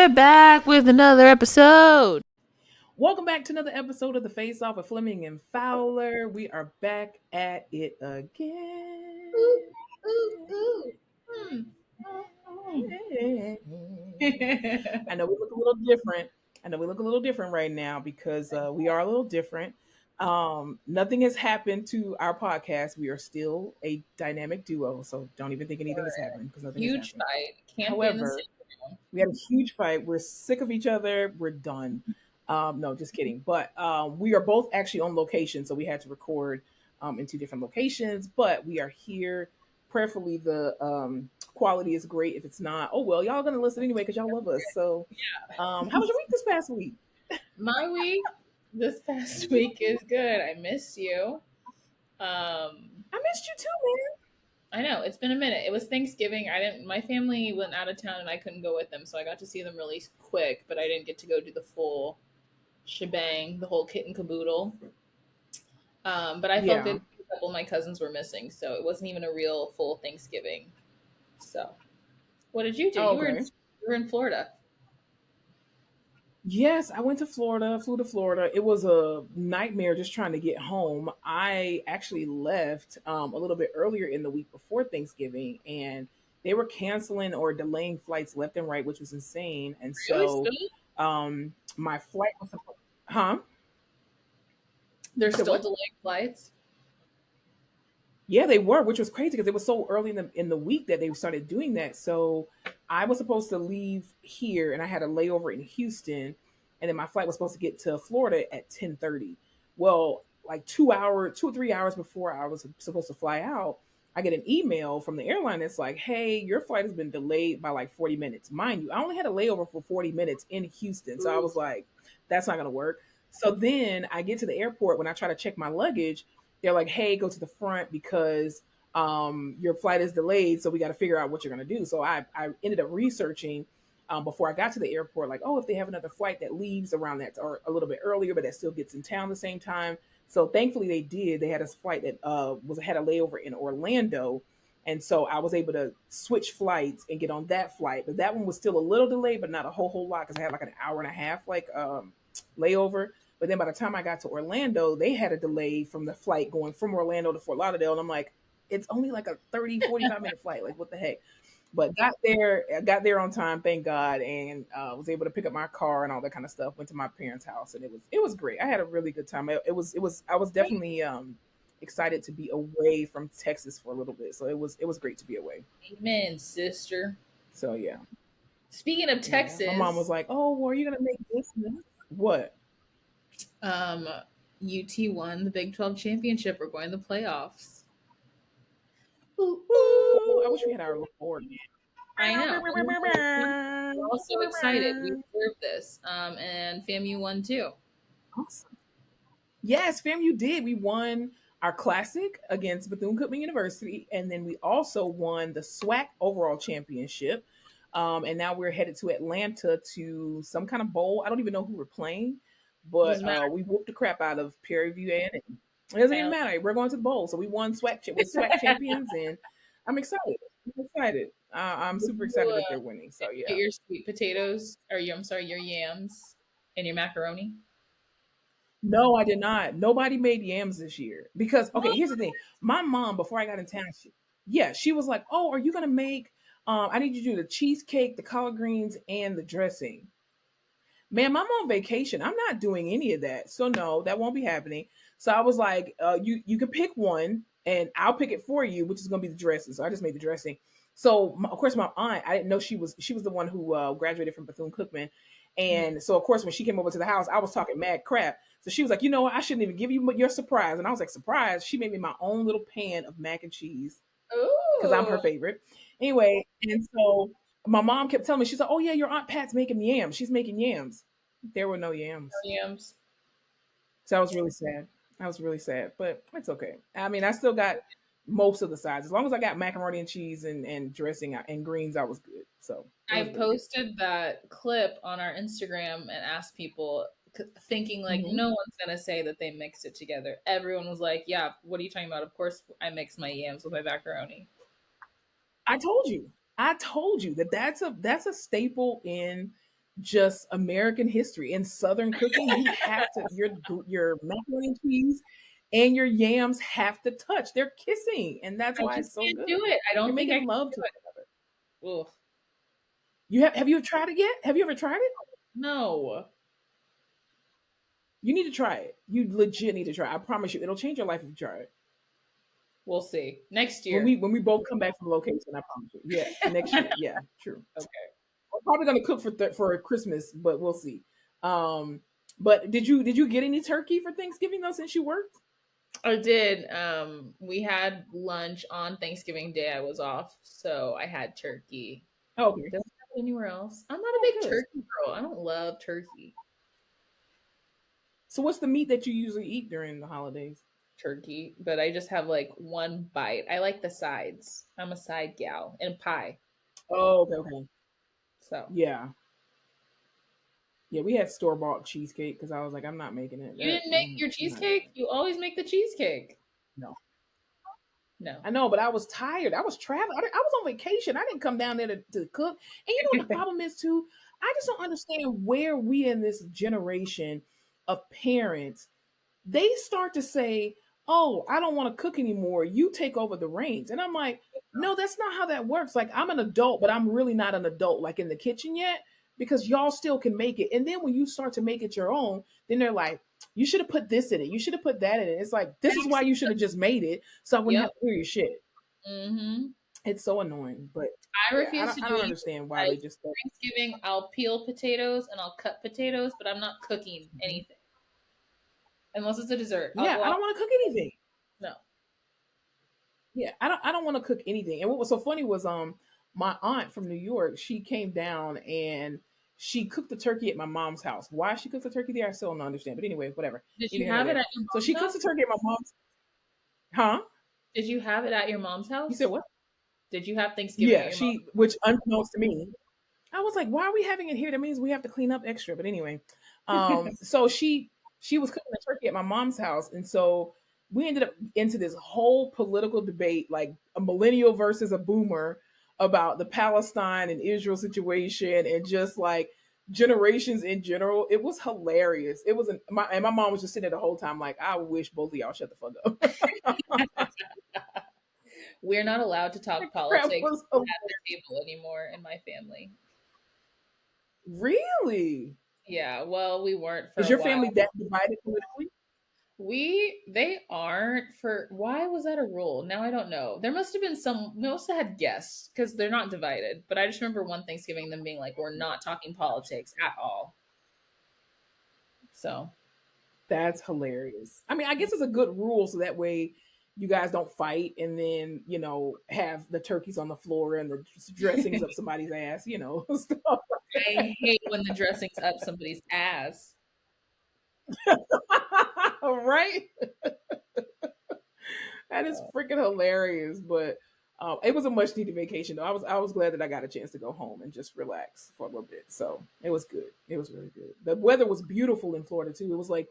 we're back with another episode. Welcome back to another episode of the Face Off with Fleming and Fowler. We are back at it again. Ooh, ooh, ooh. Hmm. I know we look a little different. I know we look a little different right now because we are a little different. Nothing has happened to our podcast. We are still a dynamic duo, so don't even think anything has happened because nothing has Huge happened. fight. Can't be in the However, same room. we had a huge fight. We're sick of each other. We're done. No, just kidding. But we are both actually on location, so we had to record in two different locations. But we are here. Prayerfully, the quality is great. If it's not, oh well, y'all gonna listen anyway because y'all love us. So, how was your week this past week? My week this past week is good. I miss you. I missed you too, man. I know it's been a minute. It was Thanksgiving. I didn't. My family went out of town and I couldn't go with them, so I got to see them really quick. But I didn't get to go do the full shebang, the whole kit and caboodle. But I felt Yeah. good. A couple of my cousins were missing, so it wasn't even a real full Thanksgiving. So, what did you do? Oh, You okay. were in Florida. Yes, I went to Florida, flew to Florida. It was a nightmare just trying to get home. I actually left a little bit earlier in the week before Thanksgiving, and they were canceling or delaying flights left and right, which was insane. And Really? so Still? my flight was supposed, huh? They're You said still what? delaying flights? Yeah, they were, which was crazy because it was so early in the week that they started doing that. So I was supposed to leave here, and I had a layover in Houston, and then my flight was supposed to get to Florida at 10:30. Well, like 2 or 3 hours before I was supposed to fly out, I get an email from the airline that's like, "Hey, your flight has been delayed by like 40 minutes." Mind you, I only had a layover for 40 minutes in Houston, so I was like, "That's not gonna work." So then I get to the airport when I try to check my luggage, they're like, "Hey, go to the front because your flight is delayed, so we got to figure out what you're going to do." So I ended up researching before I got to the airport, like, oh, if they have another flight that leaves around that or a little bit earlier, but that still gets in town the same time. So thankfully they did. They had a flight that was had a layover in Orlando, and so I was able to switch flights and get on that flight. But that one was still a little delayed, but not a whole lot because I had like an hour and a half layover. But then by the time I got to Orlando, they had a delay from the flight going from Orlando to Fort Lauderdale. And I'm like, it's only like a 30, 45-minute flight. Like, what the heck? But got there on time, thank God, and was able to pick up my car and all that kind of stuff. Went to my parents' house, and it was great. I had a really good time. It was I was definitely excited to be away from Texas for a little bit. So it was great to be away. Amen, sister. So yeah, Speaking of yeah. My mom was Texas, like, "Oh, well, are you gonna make this and this?" What? um, UT won the Big 12 championship. We're going to the playoffs. Ooh, Ooh, I wish we ooh. had our little board. I know. We're all so excited. We deserve this. And FAMU won too. Awesome. Yes, fam, you did. We won our classic against Bethune Cookman University, and then we also won the SWAC overall championship. And now we're headed to Atlanta to some kind of bowl. I don't even know who we're playing, but Doesn't matter. we whooped the crap out of Prairie View A&M. It doesn't even matter. We're going to the bowl, so we won SWAC. We're SWAC champions, and I'm excited. I'm excited. I'm Did super you excited that they're winning. So get yeah. your sweet potatoes, or I'm sorry, your yams and your macaroni? No, I did not. Nobody made yams this year because okay, here's the thing. My mom, before I got in town, she was like, "Oh, are you gonna make? I need you to do the cheesecake, the collard greens, and the dressing." Man, I'm on vacation. I'm not doing any of that, so no, that won't be happening. So I was like, "You can pick one, and I'll pick it for you, which is gonna be the dressing." So I just made the dressing. So of course, my aunt, I didn't know she was the one who graduated from Bethune Cookman, and so of course when she came over to the house, I was talking mad crap. So she was like, "You know what? I shouldn't even give you your surprise." And I was like, "Surprise?" She made me my own little pan of mac and cheese because I'm her Ooh, favorite. Anyway, and so my mom kept telling me, she's like, "Oh yeah, your aunt Pat's making yams. She's making yams." There were no yams, yams. so I was really sad. I was really sad, but it's okay. I mean, I still got most of the sides. As long as I got macaroni and cheese and dressing and greens, I was good. So it was I really good. posted that clip on our Instagram and asked people, thinking like Hmm. no one's gonna say that they mixed it together. Everyone was like, "Yeah, what are you talking about? Of course, I mix my yams with my macaroni." I told you. I told you that that's a staple in just American history. In Southern cooking, you have to your macaroni and cheese and your yams have to touch. They're kissing, and that's I why just it's so can't good. do it. I You're don't think I making can love do to it. each other. Ugh. Have you tried it yet? Have you ever tried it? No. You need to try it. You legit need to try it. I promise you, it'll change your life if you try it. We'll see. Next When year. we both come back from location, I promise you. Yeah, next year. Yeah, true. Okay. We're probably gonna cook for Christmas, but we'll see. Um, but did you get any turkey for Thanksgiving though since you worked? I did. We had lunch on Thanksgiving Day. I was off, so I had turkey. Oh, okay. Doesn't have it anywhere else. I'm not a Oh, big good. turkey girl. I don't love turkey. So what's the meat that you usually eat during the holidays? Turkey, but I just have like one bite. I like the sides. I'm a side gal and pie. Oh, okay, okay. So Yeah. Yeah, we had store bought cheesecake because I was like, I'm not making it. you didn't make your I'm not doing cheesecake? You always make the cheesecake. No. No. I know, but I was tired. I was traveling. I was on vacation. I didn't come down there to cook. And you know what the problem is too? I just don't understand where we in this generation of parents, they start to say, "Oh, I don't want to cook anymore. You take over the reins." And I'm like, "No, that's not how that works. Like I'm an adult, but I'm really not an adult like in the kitchen yet because y'all still can make it. And then when you start to make it your own, then they're like, "You should have put this in it. You should have put that in it." It's like, "This is why you should have just made it so I wouldn't Yep. have to hear your shit." Mm-hmm. It's so annoying, but I yeah, refuse to I do don't it. understand why they just don't. Thanksgiving, I'll peel potatoes and I'll cut potatoes, but I'm not cooking anything unless it's a dessert. I'll Yeah, go I out. don't want to cook anything. No. Yeah, I don't want to cook anything. And what was so funny was my aunt from New York, she came down and she cooked the turkey at my mom's house. Why she cooked the turkey there, I still don't understand. But anyway, whatever. Did Neither you here nor have it there. at your So mom's she cooks house? the turkey at my mom's. Huh? Did you have it at your mom's You house? said what? Did you have Thanksgiving at Yeah, your mom's? which unbeknownst to me, I was like, why are we having it here? That means we have to clean up extra. But anyway, so she was cooking the turkey at my mom's house, and so we ended up into this whole political debate, like a millennial versus a boomer, about the Palestine and Israel situation, and just like generations in general. It was hilarious. It was and my mom was just sitting there the whole time, like, I wish both of y'all shut the fuck up. We're not allowed to talk Crap politics was at the table anymore in my family. really. Yeah, well, we weren't for Is a your while. family that divided politically? They aren't for why was that a rule? Now I don't know. There must have been some we must have had guests because they're not divided. But I just remember one Thanksgiving them being like, we're not talking politics at all. So That's hilarious. I mean, I guess it's a good rule so that way you guys don't fight and then, have the turkeys on the floor and the dressings up somebody's ass, stuff. I hate when the dressing's up somebody's ass. Right? That is freaking hilarious. But it was a much needed vacation though. I was glad that I got a chance to go home and just relax for a little bit. So it was good. It was really good. The weather was beautiful in Florida too. It was like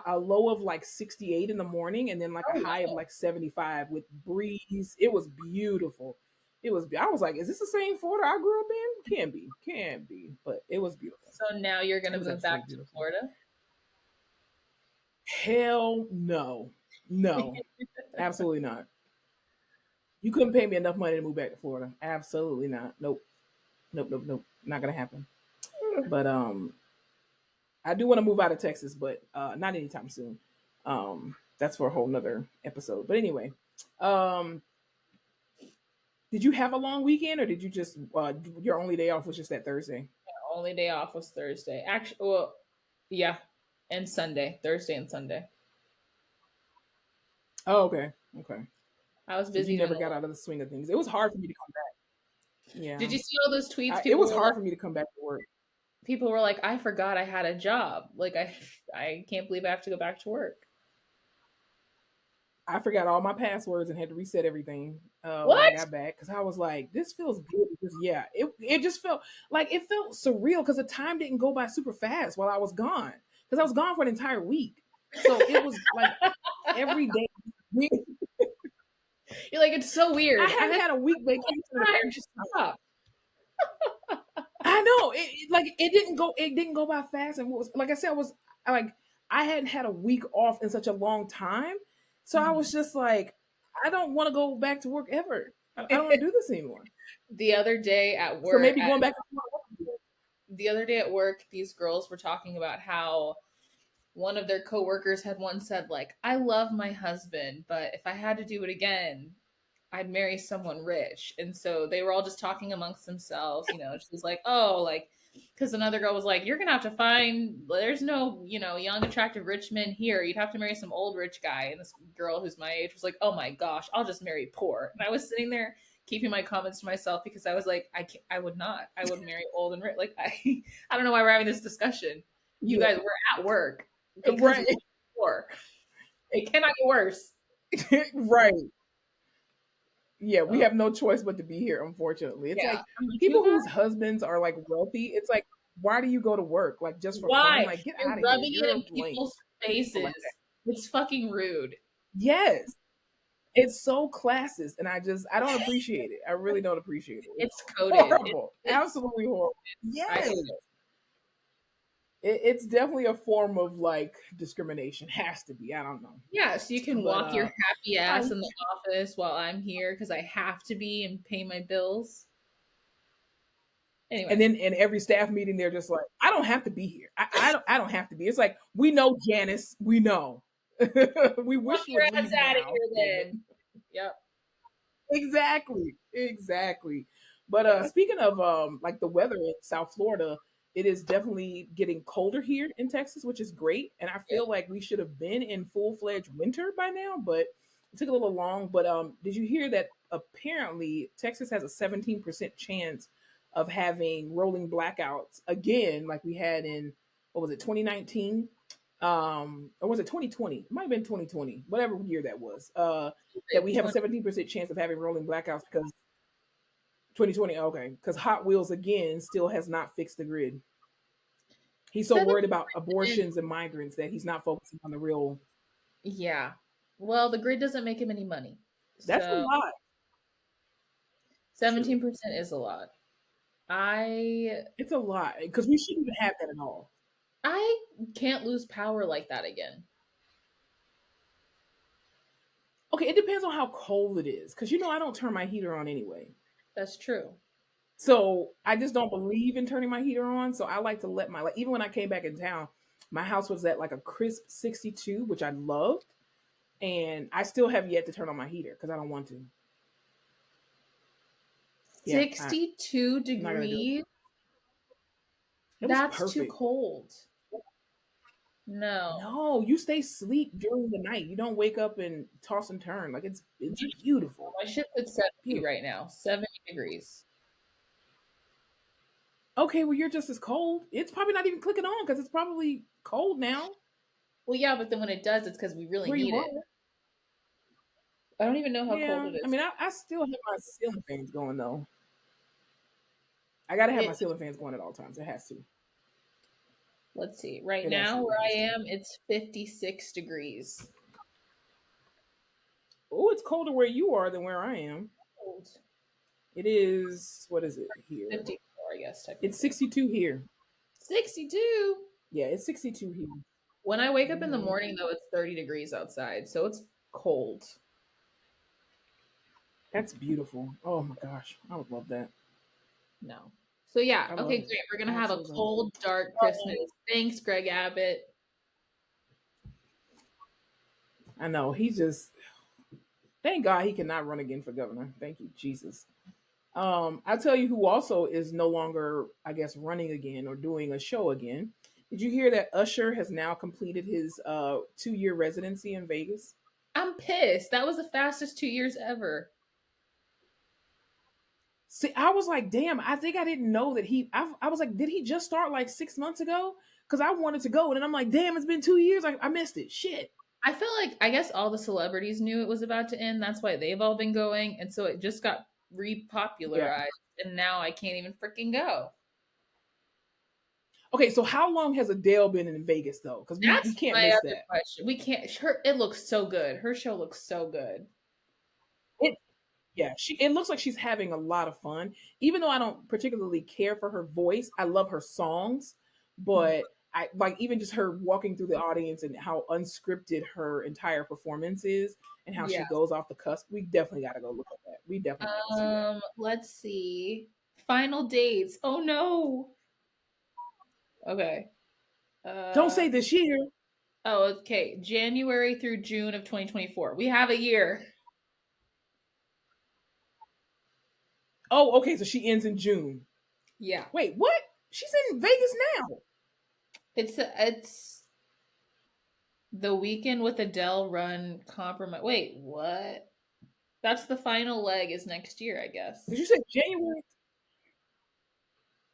a low of like 68 in the morning and then like a high of like 75 with breeze. It was beautiful. I was like, is this the same Florida I grew up in? Can be, but it was beautiful. So now you're gonna It was move back absolutely to beautiful. Florida? Hell no. No, absolutely not. You couldn't pay me enough money to move back to Florida. Absolutely not. Nope. Nope, nope, nope. Not gonna happen. But I do want to move out of Texas, but not anytime soon. That's for a whole nother episode. But anyway, did you have a long weekend, or did you just your only day off was just that Thursday? Only day off was Thursday. Actually, well, yeah, and Sunday, Thursday and Sunday. Oh, okay, okay. I was So busy. you never doing got out of the swing of things. It was hard for me to come back. Yeah, Did you see all those tweets? it People was were hard like, for me to come back to work. people were like, I forgot I had a job. Like I can't believe I have to go back to work. I forgot all my passwords and had to reset everything when I What? got back because I was like, this feels good. Because yeah, it just felt like it felt surreal because the time didn't go by super fast while I was gone because I was gone for an entire week. So it was like every day. You're like, it's so weird. I haven't had a week vacation. Time, just stop. I know it didn't go. It didn't go by fast, and what was like I said, I hadn't had a week off in such a long time, so I was just like, I don't want to go back to work ever. I don't want to do this anymore. The other day at So work, maybe going back. the other day at work, these girls were talking about how one of their coworkers had once said, like, I love my husband, but if I had to do it again, I'd marry someone rich. And so they were all just talking amongst themselves. You know, she was like, oh, like, because another girl was like, you're going to have to find, there's no, you know, young, attractive rich men here. You'd have to marry some old rich guy. And this girl who's my age was like, oh my gosh, I'll just marry poor. And I was sitting there keeping my comments to myself because I was like, I would not. I would marry old and rich. Like, I don't know why we're having this discussion. You guys were at work. Right. Poor. It cannot get worse. Right. Yeah, we have no choice but to be here, unfortunately. It's like people whose husbands are like wealthy, it's like, why do you go to work? Like just for fun? Like get out of here. Rubbing it in people's faces. Like it's fucking rude. Yes. It's so classist, and I don't appreciate it. I really don't appreciate it. It's coded. Horrible. It's absolutely horrible. Yes. It's definitely a form of like discrimination. Has to be. I don't know. Yeah, so you can walk your happy ass in the office while I'm here because I have to be and pay my bills. Anyway. And then in every staff meeting, they're just like, I don't have to be here. I don't have to be. It's like, we know, Janice. We know. We wish you would leave out of here then. Yep. Exactly. But speaking of like the weather in South Florida, it is definitely getting colder here in Texas, which is great. And I feel like we should have been in full-fledged winter by now, but it took a little long. But did you hear that apparently Texas has a 17% chance of having rolling blackouts again, like we had in, what was it, 2019? Or was it 2020? It might have been 2020, whatever year that was. That we have a 17% chance of having rolling blackouts because 2020, okay, because Hot Wheels again still has not fixed the grid. He's so worried about abortions and migrants that he's not focusing on the real. Yeah, well, the grid doesn't make him any money. That's a lot. 17% is a lot. It's a lot because we shouldn't even have that at all. I can't lose power like that again. Okay, it depends on how cold it is because I don't turn my heater on anyway. That's true. So I just don't believe in turning my heater on. So I like to let even when I came back in town, my house was at like a crisp 62, which I loved. And I still have yet to turn on my heater because I don't want to. 62 degrees? That's perfect. Too cold. No, you stay asleep during the night. You don't wake up and toss and turn. Like it's beautiful. My ship is 70 right now, 70 degrees. Okay, well you're just as cold. It's probably not even clicking on because it's probably cold now. Well, yeah, but then when it does, it's because we really need it. I don't even know how cold it is. I mean, I still have my ceiling fans going though. I gotta have my ceiling fans going at all times. It has to. Let's see. Right now, where I am, it's 56 degrees. Oh, it's colder where you are than where I am. Cold. It is, what is it here? 54, I guess, technically. It's 62 here. 62? Yeah, it's 62 here. When I wake up in the morning, though, it's 30 degrees outside, so it's cold. That's beautiful. Oh, my gosh. I would love that. No. So yeah, okay, great. We're gonna have a cold, dark Christmas. Thanks, Greg Abbott. I know thank God he cannot run again for governor. Thank you, Jesus. I'll tell you who also is no longer, I guess, running again or doing a show again. Did you hear that Usher has now completed his 2-year residency in Vegas? I'm pissed. That was the fastest 2 years ever. See, I was like, damn, I think I didn't know that I was like, did he just start like 6 months ago? Because I wanted to go. And then I'm like, damn, it's been 2 years. I missed it. Shit. I feel like, I guess all the celebrities knew it was about to end. That's why they've all been going. And so it just got repopularized. Yeah. And now I can't even freaking go. Okay, so how long has Adele been in Vegas, though? Because we can't miss that. Question. We can't. It looks so good. Her show looks so good. Yeah, it looks like she's having a lot of fun. Even though I don't particularly care for her voice, I love her songs, Mhm. but I like even just her walking through the audience and how unscripted her entire performance is and how she Yeah. goes off the cusp. We definitely got to go look at that. We definitely got to see that. Let's see. Final dates. Oh no. Okay. Don't Uh say this year. oh, okay. January through June of 2024. We have a year. Oh, okay, so she ends in June. Yeah. Wait, what? She's in Vegas now. It's the weekend with Adele run compromise. Wait, what? That's the final leg is next year, I guess. Did you say January?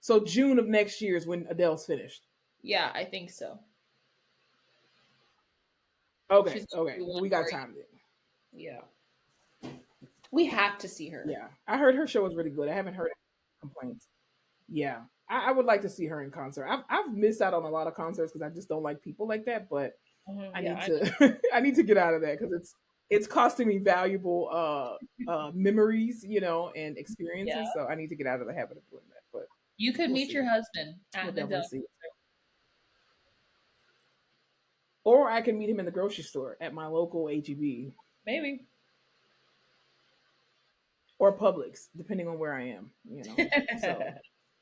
So June of next year is when Adele's finished. Yeah, I think so. Okay, She's gonna okay. do Well, one we got more. time then. Yeah. We have to see her. Yeah, I heard her show was really good. I haven't heard complaints. Yeah, I would like to see her in concert. I've missed out on a lot of concerts because I just don't like people like that. But I Yeah, need to I need to get out of that because it's costing me valuable memories, and yeah. experiences. So I need to get out of the habit of doing that. But You could we'll meet your see. husband We'll at an definitely Adele. see. Or I can meet him in the grocery store at my local HEB Maybe. or Publix, depending on where I am. So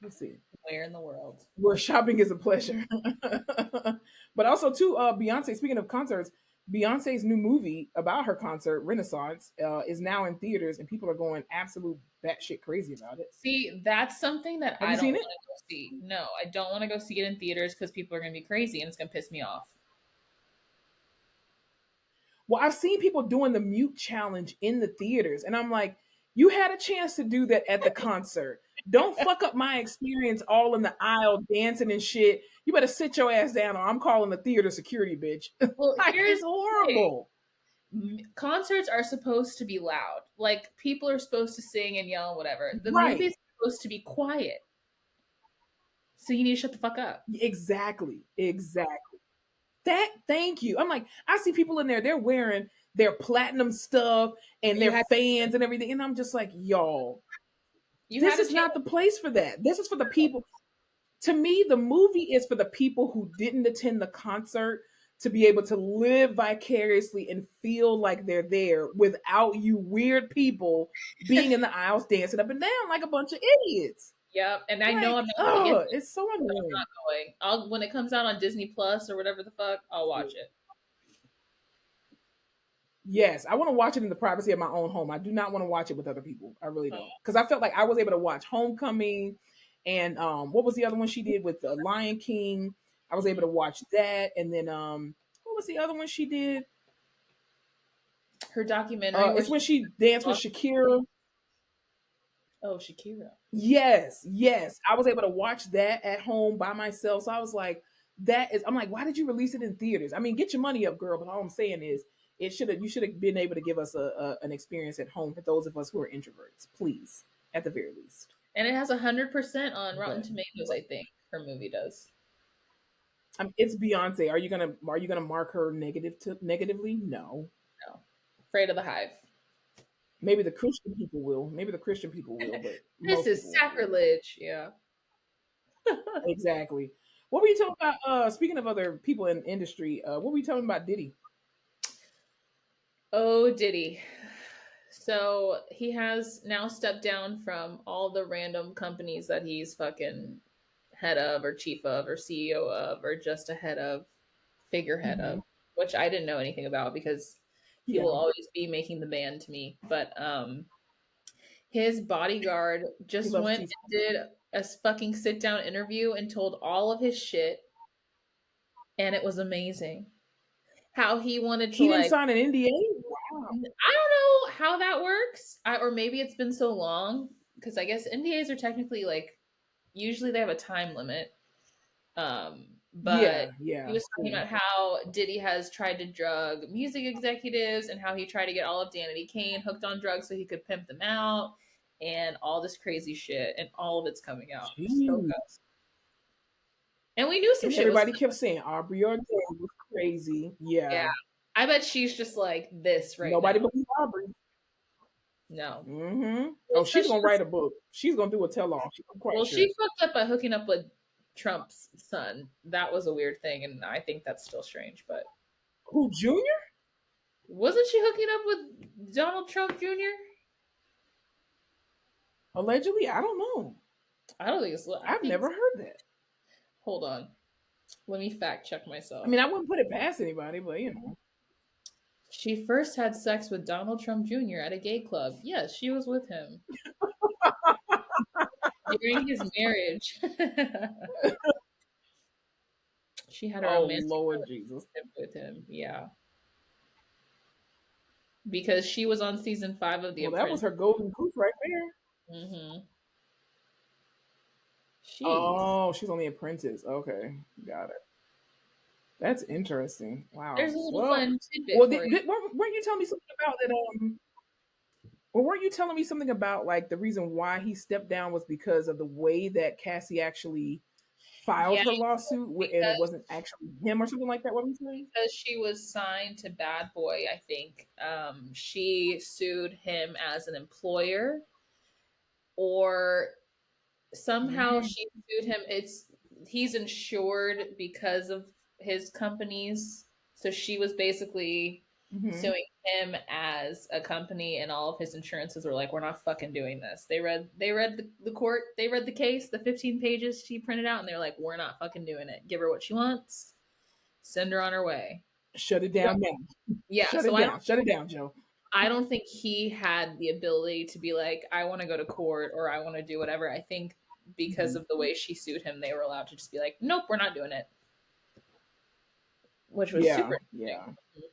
we'll see. Where in the world? Where shopping is a pleasure. But also too, Beyonce. Speaking of concerts, Beyonce's new movie about her concert, Renaissance, is now in theaters, and people are going absolute batshit crazy about it. See, that's something that Have I you don't seen want it? to go see. No, I don't want to go see it in theaters because people are going to be crazy and it's going to piss me off. Well, I've seen people doing the mute challenge in the theaters, and I'm like, you had a chance to do that at the concert. Don't fuck up my experience all in the aisle dancing and shit. You better sit your ass down, or I'm calling the theater security, bitch. Well, Like here's it's the thing. horrible. Concerts are supposed to be loud. Like people are supposed to sing and yell and whatever. The Right. movie's supposed to be quiet. So you need to shut the fuck up. Exactly. Exactly. Thank you. I'm like, I see people in there, they're wearing their platinum stuff and You their had fans and everything. And I'm just like, y'all, you this had a is chance. not the place for that. This is for the people. To me, the movie is for the people who didn't attend the concert to be able to live vicariously and feel like they're there without you weird people being in the aisles dancing up and down like a bunch of idiots. Yep, and I know Like, I'm not going to get oh, this, it's so but I'm annoying. not going. I'll when it comes out on Disney Plus or whatever the fuck, I'll watch it. Yes, I want to watch it in the privacy of my own home. I do not want to watch it with other people. I really don't, because I felt like I was able to watch Homecoming, and what was the other one she did with the Lion King? I was able to watch that, and then what was the other one she did? Her documentary. It's when she danced with Shakira. Oh, Shakira. Yes, I was able to watch that at home by myself. So I was like, I'm like, why did you release it in theaters? I mean, get your money up, girl. But all I'm saying is, you should have been able to give us an experience at home for those of us who are introverts, please, at the very least. And it has 100% on Rotten But Tomatoes. I think her movie does. it's Beyonce. Are you gonna mark her negatively? No. No, Afraid of the Hive. Maybe the Christian people will. Maybe the Christian people will, but This is sacrilege. Yeah. Exactly. What were you talking about? Speaking of other people in industry, what were you talking about Diddy? Oh, Diddy. So he has now stepped down from all the random companies that he's fucking head of or chief of or CEO of or just a head of, figurehead of, which I didn't know anything about because he will always be making the band to me. But his bodyguard just went and did a fucking sit down interview and told all of his shit, and it was amazing. How he wanted to He didn't sign an NDA. Wow. I don't know how that works, or maybe it's been so long because I guess NDAs are technically like usually they have a time limit. But yeah, he was talking about how Diddy has tried to drug music executives and how he tried to get all of Danity Kane hooked on drugs so he could pimp them out and all this crazy shit, and all of it's coming out. So good. And we knew some shit. Everybody kept saying Aubrey O'Day was crazy. Yeah. I bet she's just like this right Nobody now. believed Aubrey. No. Mm-hmm. Well, Oh, she's gonna especially, write a book. She's gonna do a tell-all. I'm quite well, sure. she fucked up by hooking up with Trump's son. That was a weird thing, and I think that's still strange. But Who, Junior? wasn't she hooking up with Donald Trump Jr.? Allegedly, I don't know. I don't think it's. I I've think. never heard that. Hold on. Let me fact check I myself. mean, I wouldn't put it past anybody, but She first had sex with Donald Trump Jr. at a gay club. Yes, she was with him during his marriage. She had a oh romantic Lord Jesus. relationship with him. Yeah. Because she was on season 5 of The Well, that was Apprentice. her golden goose right there. Mm-hmm. She. Oh, she's on The Apprentice. Okay, got it. That's interesting. There's Wow. a little Well, fun tidbit for you. weren't you telling me something about that? Well, weren't you telling me something about like the reason why he stepped down was because of the way that Cassie actually filed Yeah, her lawsuit, and it because wasn't actually him or something like that? What were you saying? because she was signed to Bad Boy, I think. She sued him as an employer, or somehow Mm-hmm. she sued him. He's insured because of his companies, so she was basically Mm-hmm. suing him as a company, and all of his insurances were like, "We're not fucking doing this." They read the case, the 15 pages she printed out, and they're like, "We're not fucking doing it. Give her what she wants. Send her on her way." Shut it So, down now. yeah, Shut so it down. Shut it down, Joe. I don't think he had the ability to be like, I want to go to court or I want to do whatever. I think because Mm-hmm. of the way she sued him, they were allowed to just be like, nope, we're not doing it, which was Yeah, super yeah. interesting.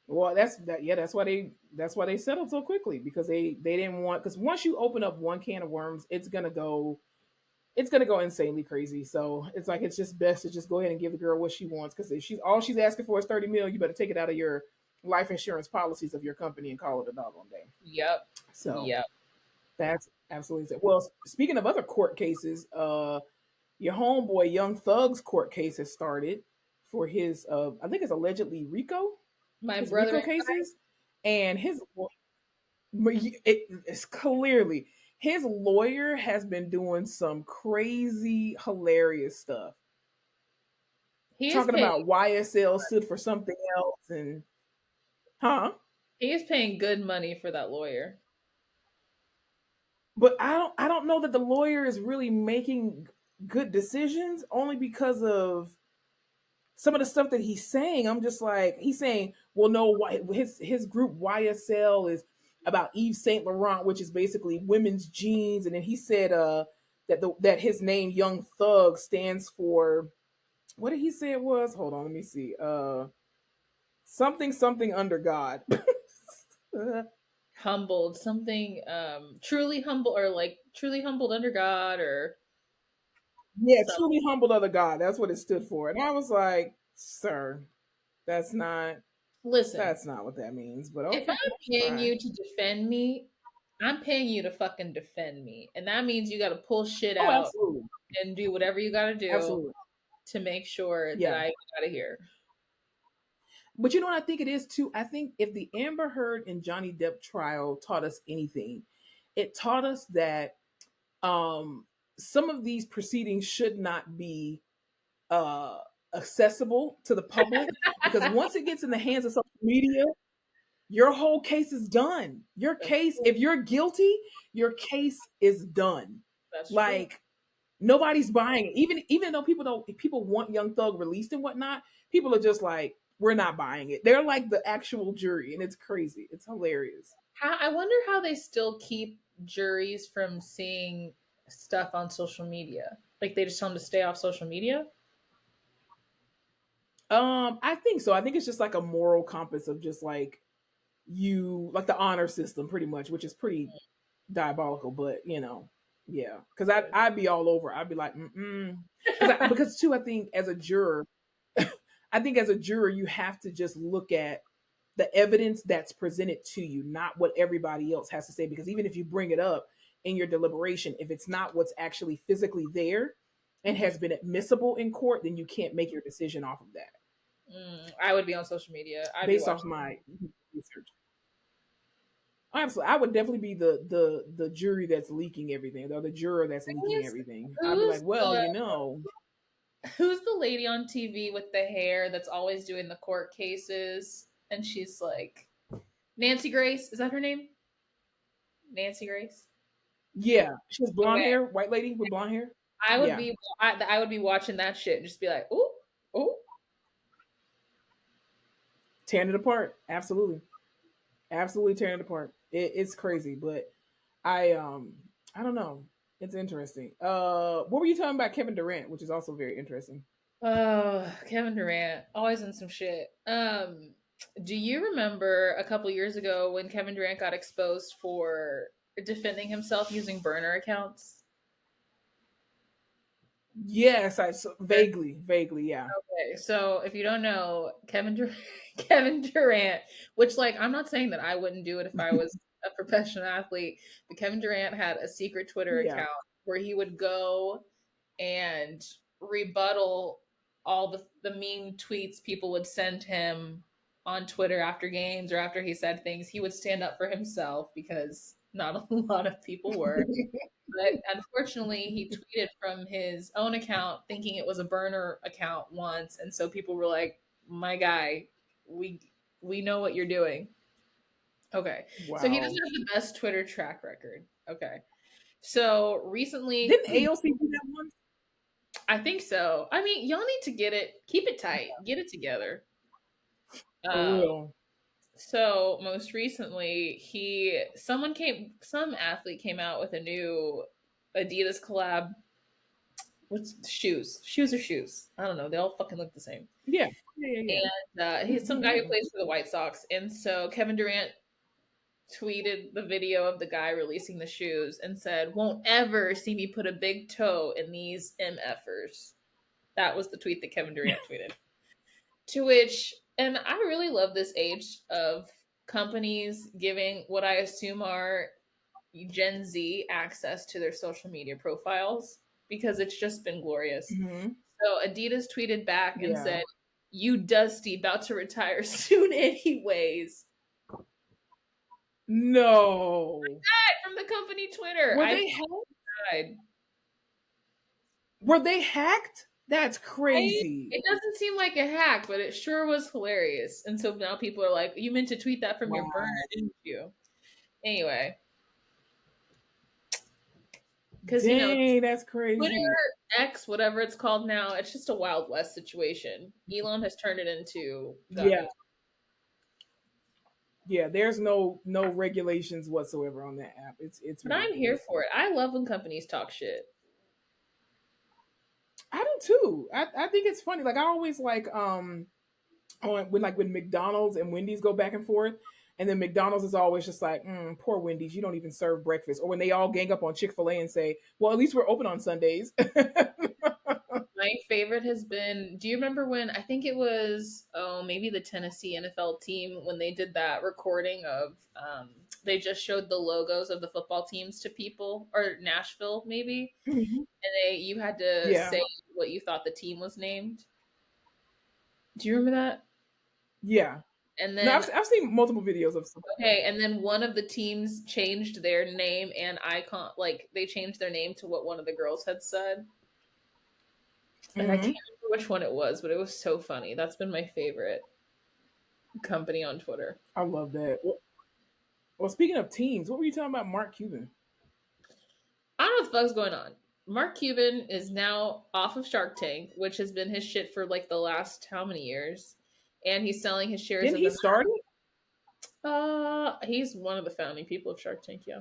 Well, that's that. Yeah, that's why they settled so quickly because they didn't want, because once you open up one can of worms, it's gonna go insanely crazy. So it's like it's just best to just go ahead and give the girl what she wants, because if she's asking for is 30 mil, you better take it out of your life insurance policies of your company and call it a doggone day. Yep. So Yep. that's absolutely it. Well, speaking of other court cases, your homeboy Young Thug's court case has started for his I think it's allegedly RICO, My his brother RICO and cases, and it's clearly his lawyer has been doing some crazy, hilarious stuff, he is talking paying about YSL stood for something else, and huh? he is paying good money for that lawyer. But I don't know that the lawyer is really making good decisions, only because of some of the stuff that he's saying. I'm just like, he's saying, well, no, his group YSL is about Yves Saint Laurent, which is basically women's jeans, and then he said that his name Young Thug stands for, what did he say it was? Hold on, let me see. Something something under God. Humbled, something truly humble, or like truly humbled under God, or Yeah, something. truly humbled other God. That's what it stood for. And I was like, sir, that's not Listen, that's not what that means. But if okay, I'm that's paying fine. you to defend me, I'm paying you to fucking defend me. And that means you got to pull shit Oh, out absolutely, and do whatever you got to do absolutely, to make sure that yeah. I get out of here. But you know what I think it is too? I think if the Amber Heard and Johnny Depp trial taught us anything, it taught us that some of these proceedings should not be uh, accessible to the public, because once it gets in the hands of social media, your whole case is done. Your That's case, true. if you're guilty, your case is done. That's true. Like, nobody's buying it. Even though people want Young Thug released and whatnot, people are just like, we're not buying it. They're like the actual jury, and it's crazy. It's hilarious. I wonder how they still keep juries from seeing stuff on social media. Like they just tell them to stay off social media. I think so. I think it's just like a moral compass of just like, you like the honor system pretty much, which is pretty diabolical. But yeah, because I'd be all over. I'd be like, because too, I think as a juror, you have to just look at the evidence that's presented to you, not what everybody else has to say. Because even if you bring it up in your deliberation, if it's not what's actually physically there and Mhm. has been admissible in court, then you can't make your decision off of that I would be on social media. I'd be based off watching. my research. Absolutely, I would definitely be the jury that's leaking everything, or the juror that's leaking Who's everything. I'd be like, who's well, the you know, who's the lady on TV with the hair that's always doing the court cases? And she's like Nancy Grace. Is that her name? Nancy Grace. yeah, she has blonde Okay, hair, white lady with blonde hair. I would Yeah, be I would be watching that shit and just be like, ooh, ooh. tearing it apart. Absolutely, absolutely tearing it apart. It's crazy, but I don't know. It's interesting. What were you talking about, Kevin Durant, which is also very interesting. Oh, Kevin Durant, always in some shit. Do you remember a couple years ago when Kevin Durant got exposed for defending himself using burner accounts? Yes, vaguely, yeah. Okay, so if you don't know, Kevin Durant, which like I'm not saying that I wouldn't do it if I was a professional athlete, but Kevin Durant had a secret Twitter Yeah. account where he would go and rebuttal all the mean tweets people would send him on Twitter after games or after he said things. He would stand up for himself because not a lot of people were. But unfortunately, he tweeted from his own account thinking it was a burner account once, and so people were like, "My guy, we we know what you're doing." Okay, so he doesn't Wow. have the best Twitter track record. Okay, so recently, Didn't AOC do that once? I think so. I mean, y'all need to get it, keep it tight, get it together. For Um, real. so most recently, some athlete came out with a new Adidas collab. What's shoes or shoes? I don't know. They all fucking look the same. Yeah. Yeah. And he's some guy who plays for the White Sox. And so Kevin Durant tweeted the video of the guy releasing the shoes and said, "Won't ever see me put a big toe in these MFers." That was the tweet that Kevin Durant tweeted. To which, and I really love this age of companies giving what I assume are Gen Z access to their social media profiles because it's just been glorious. Hmm. So Adidas tweeted back and Yeah. said, "You dusty, about to retire soon anyways." No. From the company Twitter. Were I they hacked? died. Were they hacked? That's crazy. It doesn't seem like a hack, but it sure was hilarious. And so now people are like, "You meant to tweet that from your Wow. burner, didn't you?" Anyway, because Dang, that's crazy. Twitter X, whatever it's called now, it's just a Wild West situation. Elon has turned it into Yeah. Yeah, there's no regulations whatsoever on that app. It's But I'm here ridiculous. for it. I love when companies talk shit. I do too. I think it's funny. Like I always like when McDonald's and Wendy's go back and forth, and then McDonald's is always just like, poor Wendy's, you don't even serve breakfast. Or when they all gang up on Chick-fil-A and say, well, at least we're open on Sundays. My favorite has been, do you remember when, I think it was, maybe the Tennessee NFL team, when they did that recording of, they just showed the logos of the football teams to people, or Nashville maybe, Mhm. and you had to Yeah. say what you thought the team was named. Do you remember that? Yeah. And No, then, I've seen multiple videos of stuff. okay, and then one of the teams changed their name and icon, like they changed their name to what one of the girls had said. And I can't remember which one it was, but it was so funny. That's been my favorite company on Twitter. I love that. Well, speaking of teams, what were you talking about, Mark Cuban? I don't know what the fuck's going on. Mark Cuban is now off of Shark Tank, which has been his shit for like the last how many years, and he's selling his shares. Didn't he start it? He's one of the founding people of Shark Tank. Yeah,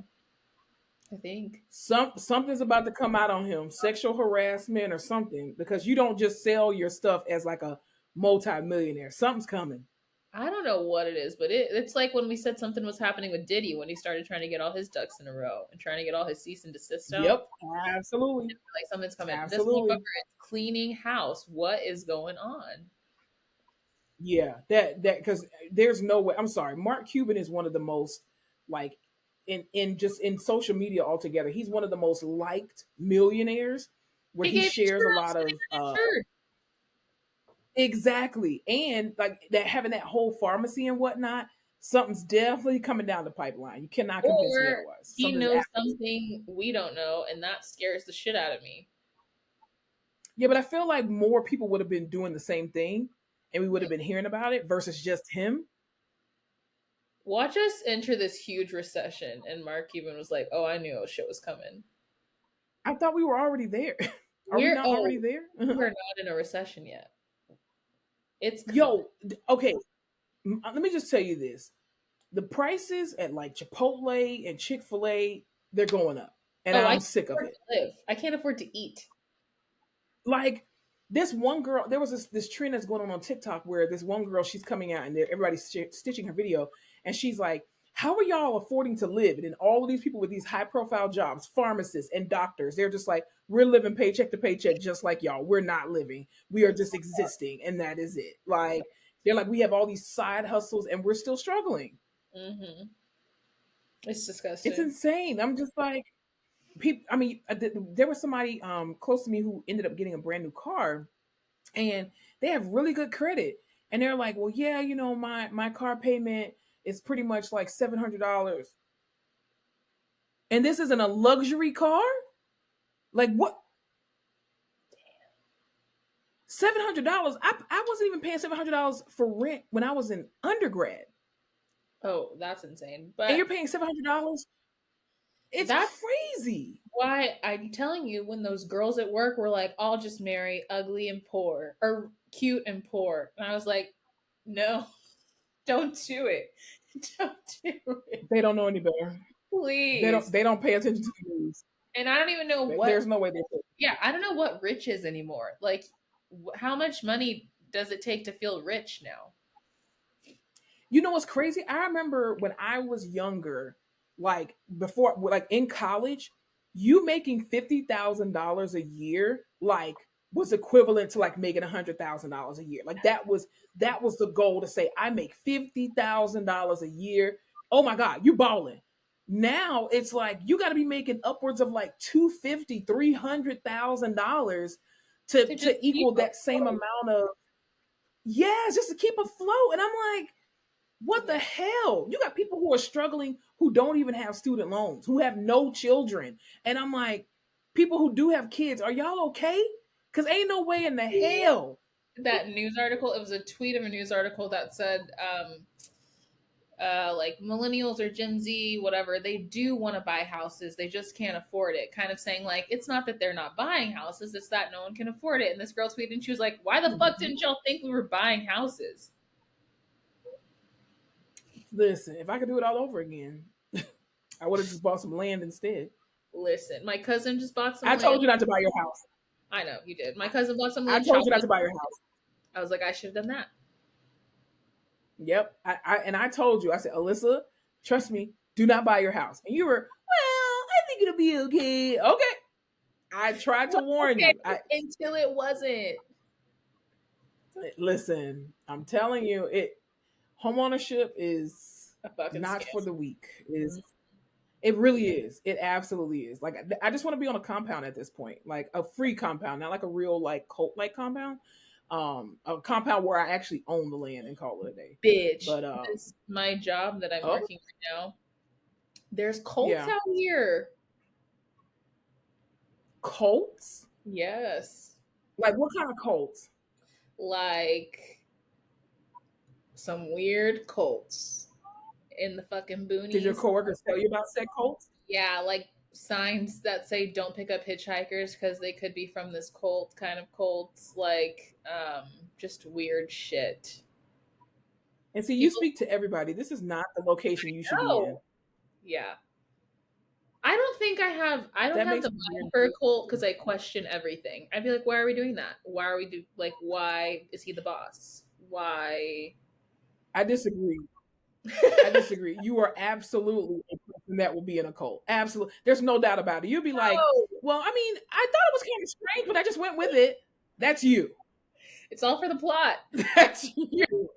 I think Something's about to come out on him, sexual harassment or something, because you don't just sell your stuff as like a multi-millionaire. Something's coming. I don't know what it is, but it's like when we said something was happening with Diddy when he started trying to get all his ducks in a row and trying to get all his cease and desist out. Yep, absolutely. Like something's coming. Absolutely. This motherfucker is cleaning house. What is going on? Yeah, that because there's no way. I'm sorry, Mark Cuban is one of the most like in just in social media altogether. He's one of the most liked millionaires where he shares a lot of exactly, and like that having that whole pharmacy and whatnot. Something's definitely coming down the pipeline. You cannot convince me Or otherwise. he Something's knows something we don't know, and that scares the shit out of me. Yeah, but I feel like more people would have been doing the same thing and we would have been hearing about it versus just him. Watch us enter this huge recession, and Mark Cuban was like, "Oh, I knew shit was coming." I thought we were already there. Are we not already there? We're not in a recession yet. It's coming. Yo, okay. Let me just tell you this. The prices at like Chipotle and Chick-fil-A, they're going up. And I'm sick of it. I can't afford to eat. Like this one girl, there was this trend that's going on TikTok where this one girl, she's coming out and everybody's stitching her video, and she's like, "How are y'all affording to live?" And then all of these people with these high profile jobs, pharmacists and doctors, they're just like, "We're living paycheck to paycheck just like y'all. We're not living. We are just existing, and that is it." Like they're like, "We have all these side hustles and we're still struggling." Mm-hmm. It's disgusting. It's insane. I'm just like, people. I mean, there was somebody close to me who ended up getting a brand new car, and they have really good credit, and they're like, "Well, yeah, you know, my car payment is pretty much like $700, and this isn't a luxury car. Like what? $700? I wasn't even paying $700 for rent when I was in undergrad. Oh, that's insane. But and you're paying $700? It's crazy. Why I'm telling you, when those girls at work were like, "I'll just marry ugly and poor or cute and poor," and I was like, "No, don't do it. Don't do it. They don't know any better. Please. They don't pay attention to the news. And I don't even know what. There's no way they do. Yeah, I don't know what rich is anymore. Like, how much money does it take to feel rich now? You know what's crazy? I remember when I was younger, like before, like in college, you making $50,000 a year, like was equivalent to like making $100,000 a year. Like that was the goal, to say I make $50,000 a year. Oh my God, you balling. Now it's like you got to be making upwards of like $250,000, $300,000 to equal that same amount of, just to keep afloat. And I'm like, what the hell? You got people who are struggling who don't even have student loans, who have no children. And I'm like, people who do have kids, are y'all okay? Because ain't no way in the hell. That news article, it was a tweet of a news article that said, like millennials or Gen Z, whatever, they do want to buy houses. They just can't afford it. Kind of saying like, it's not that they're not buying houses, it's that no one can afford it. And this girl tweeted and she was like, "Why the fuck didn't y'all think we were buying houses?" Listen, if I could do it all over again, I would have just bought some land instead. Listen, my cousin just bought some land. I told you not to buy your house. I know, you did. My cousin bought some land. I told you not to buy your house. I was like, I should have done that. Yep. I told you, I said, "Alyssa, trust me, do not buy your house." And you were, "Well, I think it'll be okay." Okay. I tried to warn you. Until it wasn't. Listen, I'm telling you, homeownership is not for the weak. It really is. It absolutely is. Like, I just want to be on a compound at this point, like a free compound, not like a real like cult-like compound. A compound where I actually own the land and call it a day. Bitch, but my job that I'm working right now, there's cults out here. Cults? Yes. Like what kind of cults? Like some weird cults in the fucking boonies. Did your coworkers tell you about said cults? Yeah, like signs that say "Don't pick up hitchhikers" because they could be from this cult, kind of cults, like just weird shit. And see, you speak to everybody. This is not the location you should be in. Yeah. I don't think I have the mind for a cult because I question everything. I'd be like, why are we doing that? Why are we why is he the boss? Why? I disagree. You are absolutely a person that will be in a cult. Absolutely. There's no doubt about it. You'll be like, "Well, I mean, I thought it was kind of strange, but I just went with it." That's you. It's all for the plot. That's you.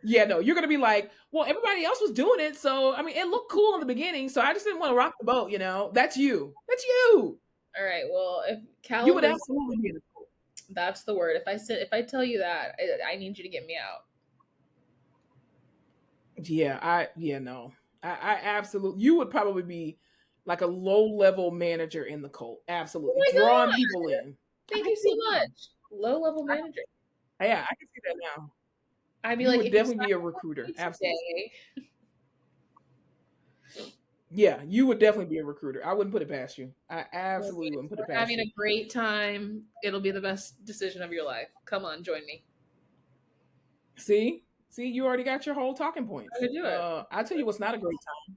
Yeah, no, you're going to be like, "Well, everybody else was doing it. So, I mean, it looked cool in the beginning. So I just didn't want to rock the boat, you know." That's you. That's you. All right. Well, if Callum you would absolutely be in a cult. That's the word. If I tell you that, I need you to get me out. No. I absolutely, you would probably be like a low level manager in the cult. Oh Absolutely. my Drawing god! people in. I Thank can you see so it now. much. Low level I, manager. yeah, I can see that now. I'd be You like, would if you definitely sign be a up with recruiter. me Absolutely. today, Yeah, you would definitely be a recruiter. I wouldn't put it past you. I absolutely wouldn't put it we're past having you. a great time. It'll be the best decision of your life. Come on, join me. See, you already got your whole talking I points. could do it. I'll tell you what's not a great time.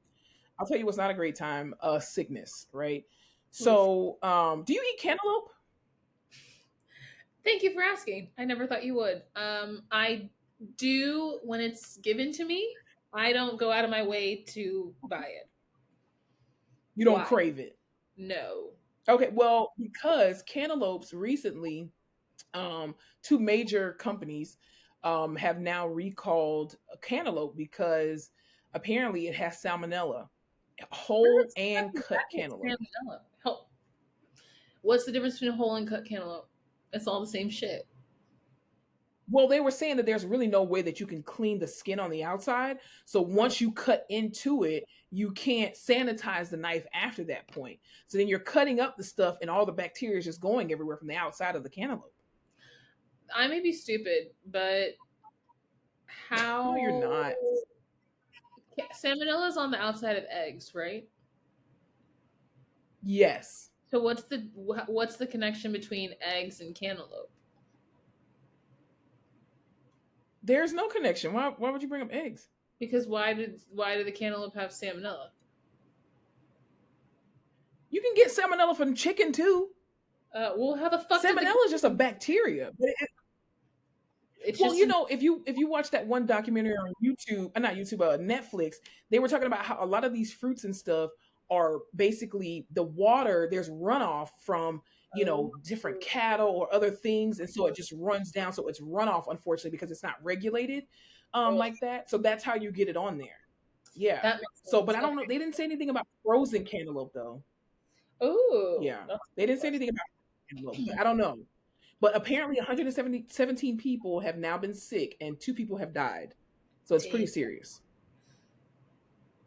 I'll tell you what's not a great time. Sickness, right? Oof. So, do you eat cantaloupe? Thank you for asking. I never thought you would. I do when it's given to me. I don't go out of my way to buy it. You don't Why? crave it. No. Okay, well, because cantaloupes recently, two major companies have now recalled a cantaloupe because apparently it has salmonella, What whole is and fucking cut with cantaloupe. salmonella? What's the difference between a whole and cut cantaloupe? It's all the same shit. Well, they were saying that there's really no way that you can clean the skin on the outside. So once you cut into it, you can't sanitize the knife after that point. So then you're cutting up the stuff and all the bacteria is just going everywhere from the outside of the cantaloupe. I may be stupid, but No, you're how not. salmonella is on the outside of eggs, right? Yes. So what's the connection between eggs and cantaloupe? There's no connection. Why would you bring up eggs? Because why did the cantaloupe have salmonella? You can get salmonella from chicken too. Well, how the fuck did the Salmonella is just a bacteria. it's Well, just you know, if you watch that one documentary on YouTube, not YouTube, Netflix, they were talking about how a lot of these fruits and stuff are basically the water. There's runoff from oh, different cattle or other things, and so it just runs down. So it's runoff, unfortunately, because it's not regulated oh, like that. So that's how you get it on there. Yeah. that makes So, but sense. I don't know. They didn't say anything about frozen cantaloupe though. Oh, Yeah, that's they didn't say anything interesting. about cantaloupe. But I don't know. But apparently 117 people have now been sick and two people have died. So it's pretty Dang. serious.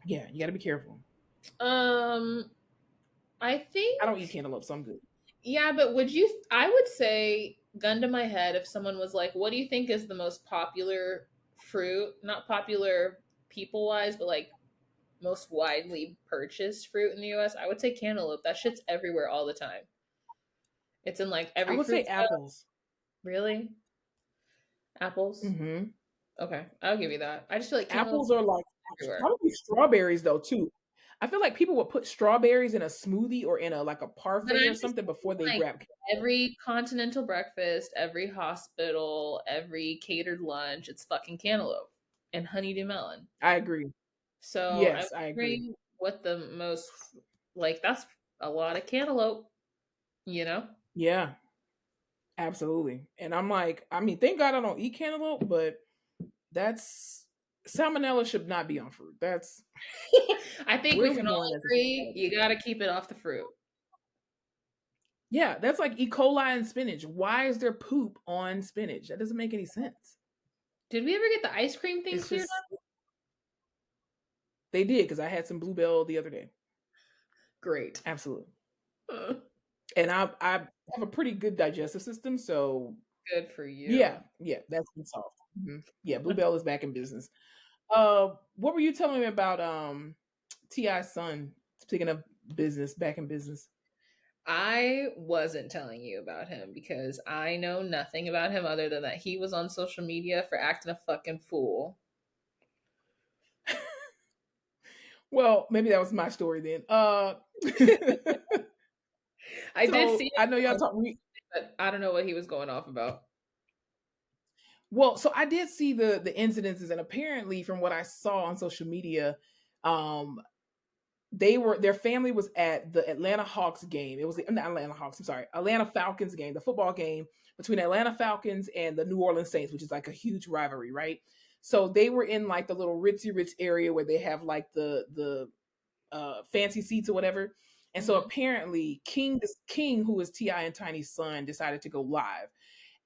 Yeah, you got to be careful. Um, I I don't think eat cantaloupe, so I'm good. yeah, but would you? I would say, gun to my head, if someone was like, "What do you think is the most popular fruit? Not popular people wise, but like most widely purchased fruit in the U.S." I would say cantaloupe. That shit's everywhere all the time. It's in like I every would say fruit stuff. apples. Really, apples? Hmm. Okay, I'll give you that. I just feel like Apples cantaloupe's are like everywhere. probably strawberries though too. I feel like people would put strawberries in a smoothie or in a like a But parfait I'm or just something before they like grab. every continental breakfast, every hospital, every catered lunch, it's fucking cantaloupe and honeydew melon. I agree. So I'm Yes, I agree. wondering what the most like that's a lot of cantaloupe, you know? Yeah, absolutely. And I'm like, I mean, thank God I don't eat cantaloupe, but that's salmonella should not be on fruit. That's I think where we are we can all going as a agree society? you gotta keep it off the fruit. Yeah, that's like E. coli and spinach. Why is there poop on spinach? That doesn't make any sense. Did we ever get the ice cream thing It's cleared just up? they did because I had some bluebell the other day. Great. Absolutely. And I have a pretty good digestive system, so Good for you. yeah, that's been solved. Yeah, bluebell is back in business. What were you telling me about Ti's son? Speaking of business, back in business. I wasn't telling you about him because I know nothing about him other than that he was on social media for acting a fucking fool. Well, maybe that was my story then. I did see So I know y'all him, talk. but I don't know what he was going off about. Well, so I did see the incidences, and apparently, from what I saw on social media, um, their family was at the Atlanta Hawks game. It was not Atlanta Hawks. I'm sorry, Atlanta Falcons game, the football game between Atlanta Falcons and the New Orleans Saints, which is like a huge rivalry, right? So they were in like the little ritzy rich area where they have like the fancy seats or whatever. And so Hmm. apparently, King, who is Ti and Tiny's son, decided to go live.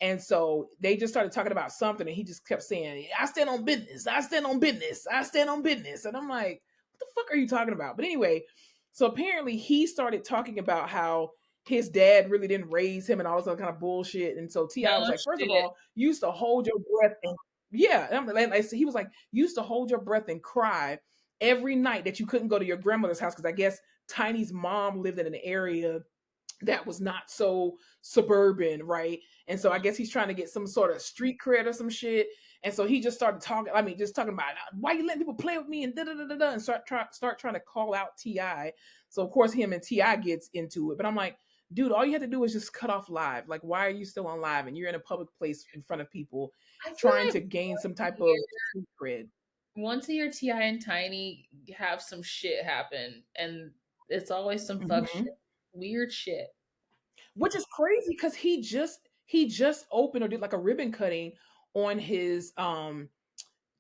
And so they just started talking about something, and he just kept saying, I stand on business. I stand on business. I stand on business. And I'm like, what the fuck are you talking about? But anyway, so apparently he started talking about how his dad really didn't raise him and all this other kind of bullshit. And so Ti was No like, first of shit. all, you used to hold your breath and yeah, he was like, you used to hold your breath and cry every night that you couldn't go to your grandmother's house because I guess Tiny's mom lived in an area that was not so suburban, right? And so I guess he's trying to get some sort of street cred or some shit. And so he just started talking. I mean, just talking about why you letting people play with me and da da da da da, and start trying to call out Ti. So of course him and Ti gets into it. But I'm like, dude, all you have to do is just cut off live. Like, why are you still on live and you're in a public place in front of people I feel trying like to gain some type of street cred? once a year, Ti and Tiny have some shit happen, and it's always some fuck Mhm. shit, weird shit. Which is crazy because he just opened or did like a ribbon cutting on his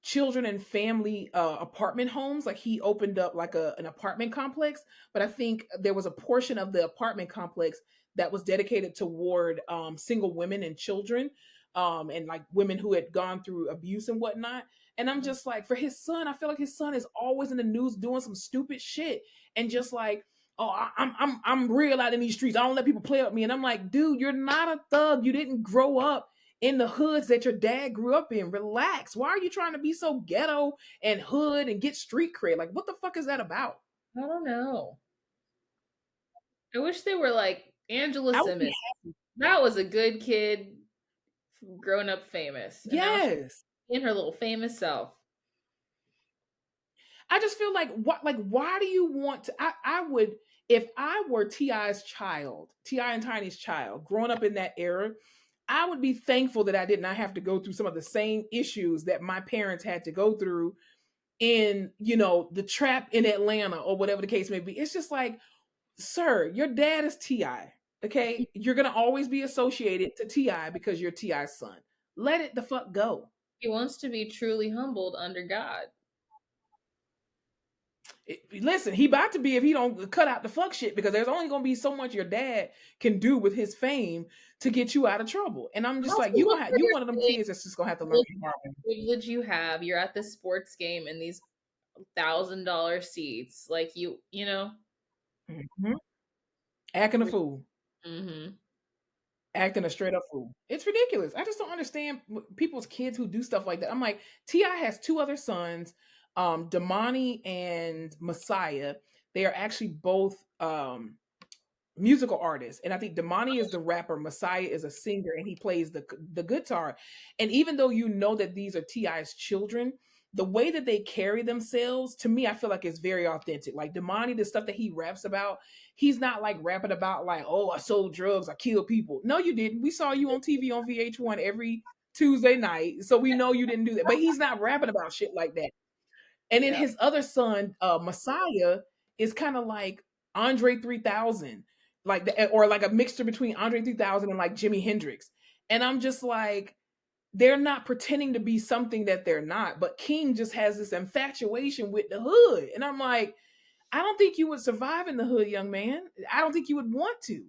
children and family apartment homes. Like he opened up like an apartment complex, but I think there was a portion of the apartment complex that was dedicated toward single women and children, and like women who had gone through abuse and whatnot. And I'm just like, for his son, I feel like his son is always in the news doing some stupid shit and just like, oh, I'm real out in these streets. I don't let people play with me. And I'm like, dude, you're not a thug. You didn't grow up in the hoods that your dad grew up in. Relax. Why are you trying to be so ghetto and hood and get street cred? Like, what the fuck is that about? I don't know. I wish they were like Angela I would be, Simmons. That was a good kid, grown up famous, and now she's yes. in her little famous self. I just feel like why do you want to I would, if I were Ti's child, Ti and Tiny's child, growing up in that era, I would be thankful that I did not have to go through some of the same issues that my parents had to go through in, the trap in Atlanta or whatever the case may be. It's just like, sir, your dad is Ti. Okay, you're gonna always be associated to Ti because you're Ti's son. Let it the fuck go. He wants to be truly humbled under God. Listen, he about to be if he don't cut out the fuck shit because there's only gonna be so much your dad can do with his fame to get you out of trouble. And I'm just Also, like, you look gonna have for you your one of them privilege kids that's just gonna have to learn the hard privilege you have. You're at the sports game in these $1,000 seats. Like you know. way. Mhm. Acting a fool. Mm-hmm. Acting a straight up fool. It's ridiculous. I just don't understand people's kids who do stuff like that. I'm like, Ti has two other sons, Damani and Messiah. They are actually both musical artists, and I think Damani is the rapper, Messiah is a singer, and he plays the guitar. And even though you know that these are Ti's children, the way that they carry themselves, to me, I feel like it's very authentic. Like Damani, the stuff that he raps about, he's not like rapping about like, oh, I sold drugs, I killed people. No, you didn't. We saw you on TV on VH1 every Tuesday night, so we know you didn't do that. But he's not rapping about shit like that. And then Yeah. his other son, Messiah, is kind of like Andre 3000, like or like a mixture between Andre 3000 and like Jimi Hendrix. And I'm just like, they're not pretending to be something that they're not. But King just has this infatuation with the hood, and I'm like, I don't think you would survive in the hood, young man. I don't think you would want to.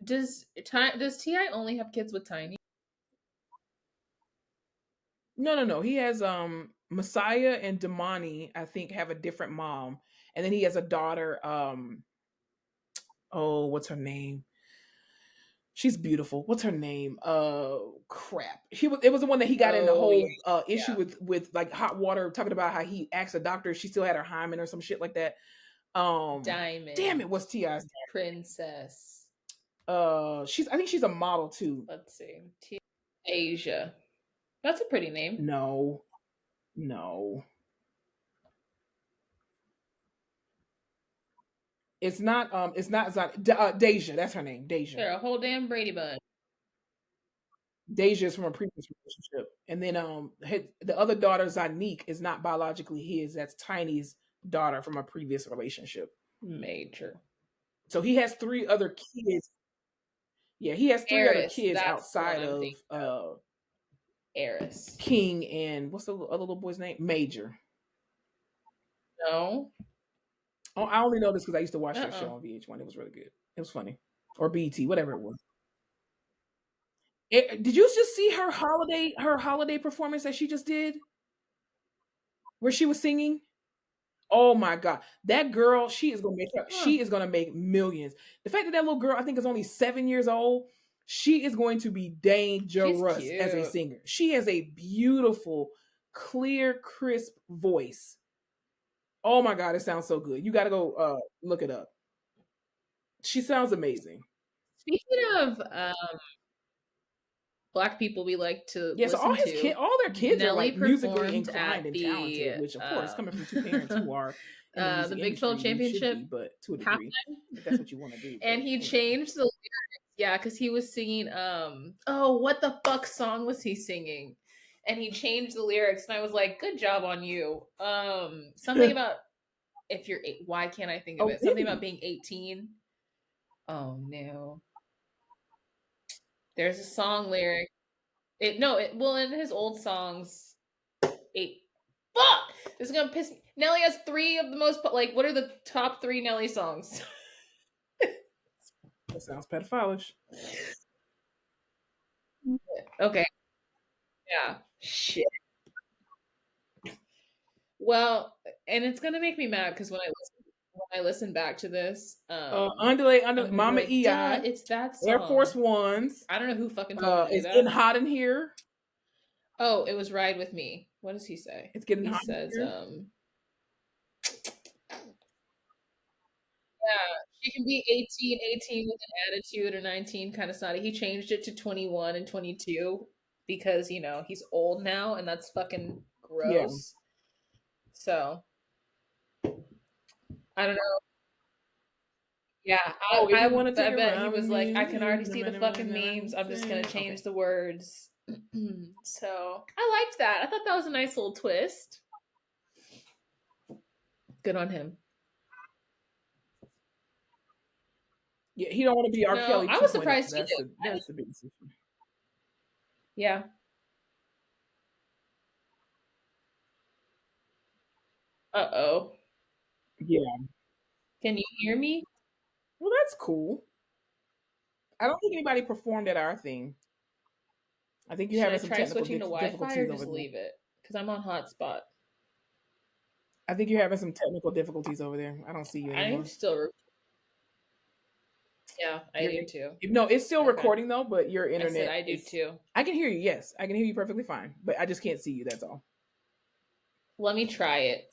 Does Ti only have kids with Tiny? No, no, no. He has Messiah and Damani, I think, have a different mom. And then he has a daughter, oh, what's her name? She's beautiful. What's her name? Crap. It was the one that he got in the Oh yeah, whole issue yeah. with like hot water, talking about how he asked a doctor if she still had her hymen or some shit like that. Damn Diamond it, what's Ti's Princess. I think she's a model too. Let's see. Asia. That's a pretty name. No, no. It's not Deja, that's her name. Deja. Sure, a whole damn Brady Bunch. Deja is from a previous relationship. And then the other daughter, Zanique, is not biologically his. That's Tiny's daughter from a previous relationship. Major. So he has three other kids. Yeah, he has three other Eris. kids That's the one outside I'm of thinking of. Eris. King and what's the other little boy's name? Major. No. Oh, I only know this because I used to watch that show Uh-uh. on VH1. It was really good. It was funny. Or BT, whatever it was. Did you just see her holiday performance that she just did, where she was singing? Oh my god, that girl, Huh. she is gonna make millions. The fact that that little girl, I think, is only 7 years old, she is going to be She's dangerous as a cute. singer. She has a beautiful, clear, crisp voice. Oh my god, it sounds so good. You got to go look it up. She sounds amazing. Speaking of black people we like to Yeah, so listen to, all their kids are Nelly like musically performed inclined at and talented, which of course, coming from two parents who are in the music the Big 12 industry, you should championship be, but to a degree, if that's halftime. what you want to do. And But he anyway. changed the yeah, because he was singing oh, what the fuck song was he singing? And he changed the lyrics and I was like, good job on you. Something about if you're eight, why can't I think of Oh, it? Something about really? being 18. Oh no. There's a song lyric. It no, it well in his old songs, eight. Fuck! This is gonna piss me. Nelly has three of the most like. What are the top three Nelly songs? That sounds pedophilish. Okay, yeah, shit. Well, and it's gonna make me mad because when I listen back to this, Underlay, I'm gonna be Mama like, duh, EI, it's that Air Force song. Ones. I don't know who fucking told him to do It's getting that. hot in here. Oh, it was Ride with Me. What does he say? It's getting He hot in says, here. yeah, she can be 18 with an attitude, or 19 kind of snotty. He changed it to 21 and 22 because, he's old now and that's fucking Yeah. gross. So, I don't know. Yeah, Oh, if I, you want to I, take I it bet he around with was like, I me, can already see the fucking memes. I'm just going to okay. change the words. So, I liked that. I thought that was a nice little twist. Good on him. Yeah, he don't want to be R. No, Kelly I was 2.0. surprised he did. That's the biggest issue. Yeah. Uh-oh. Yeah. Can you hear me? Well, that's cool. I don't think anybody performed at our thing. I think you're Should I having some try technical switching to Wi-Fi or difficulties over just there. leave it? Because I'm on hotspot. I think you're having some technical difficulties over there. I don't see you I'm anymore. still. Yeah, I You're do too. no, it's still Okay. recording though, but your I said internet I do is. too. I can hear you. Yes, I can hear you perfectly fine, but I just can't see you. That's all. Let me try it.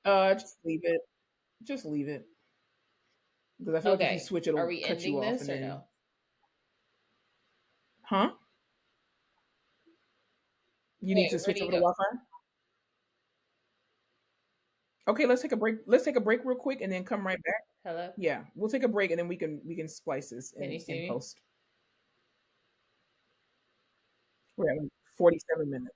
Just leave it. Just leave it because I feel like if you Okay. switch, Are it'll we cut you ending off, this and or then, no? huh? You need Okay, to switch ready, over to go. Wi-Fi. Okay, let's take a break. Let's take a break real quick, and then come right back. Hello? Yeah, we'll take a break, and then we can splice this Can you in see me? post. We're at like 47 minutes.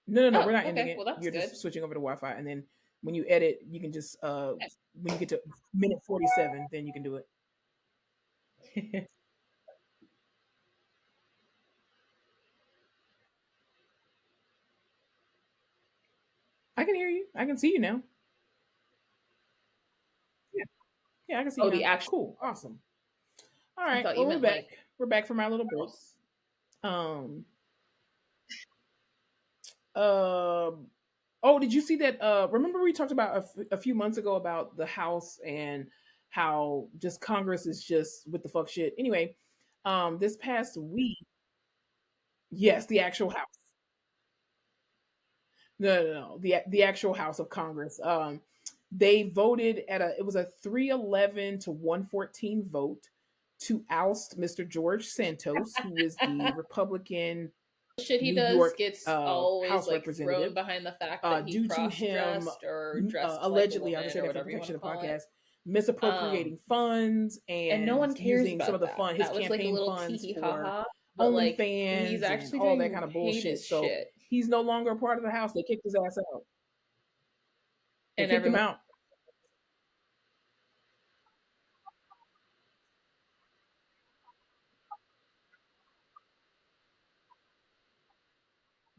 No, no, no, we're Oh, not ending okay. Well, it. that's You're just good. switching over to Wi-Fi, and then when you edit, you can just when you get to minute 47, then you can do it. I can hear you. I can see you now. Yeah, yeah, I can see you Oh, the now. actual. Cool, awesome. All I right, thought you well, we're meant back. like We're back from our little break. else. Um. Um. Oh, did you see that? Remember we talked about a few months ago about the House and how just Congress is just with the fuck shit. Anyway, this past week, yes, the actual House. No, no, no, the actual House of Congress. They voted at a it was a 311 to 114 vote to oust Mr. George Santos, who is the Republican Shit he New does York gets always House like thrown representative, behind the fact that he due to cross him dressed or dressed like a allegedly, I'll just woman say or that for whatever you want protection to of the call it. podcast, misappropriating funds And no and one cares using some of about the that. fund, his That was like a campaign little tee funds hee ha for ha. But like he's OnlyFans and actually all that doing kind of bullshit. heinous So shit. he's no longer a part of the House. They kicked his ass out. They And kicked him everyone out.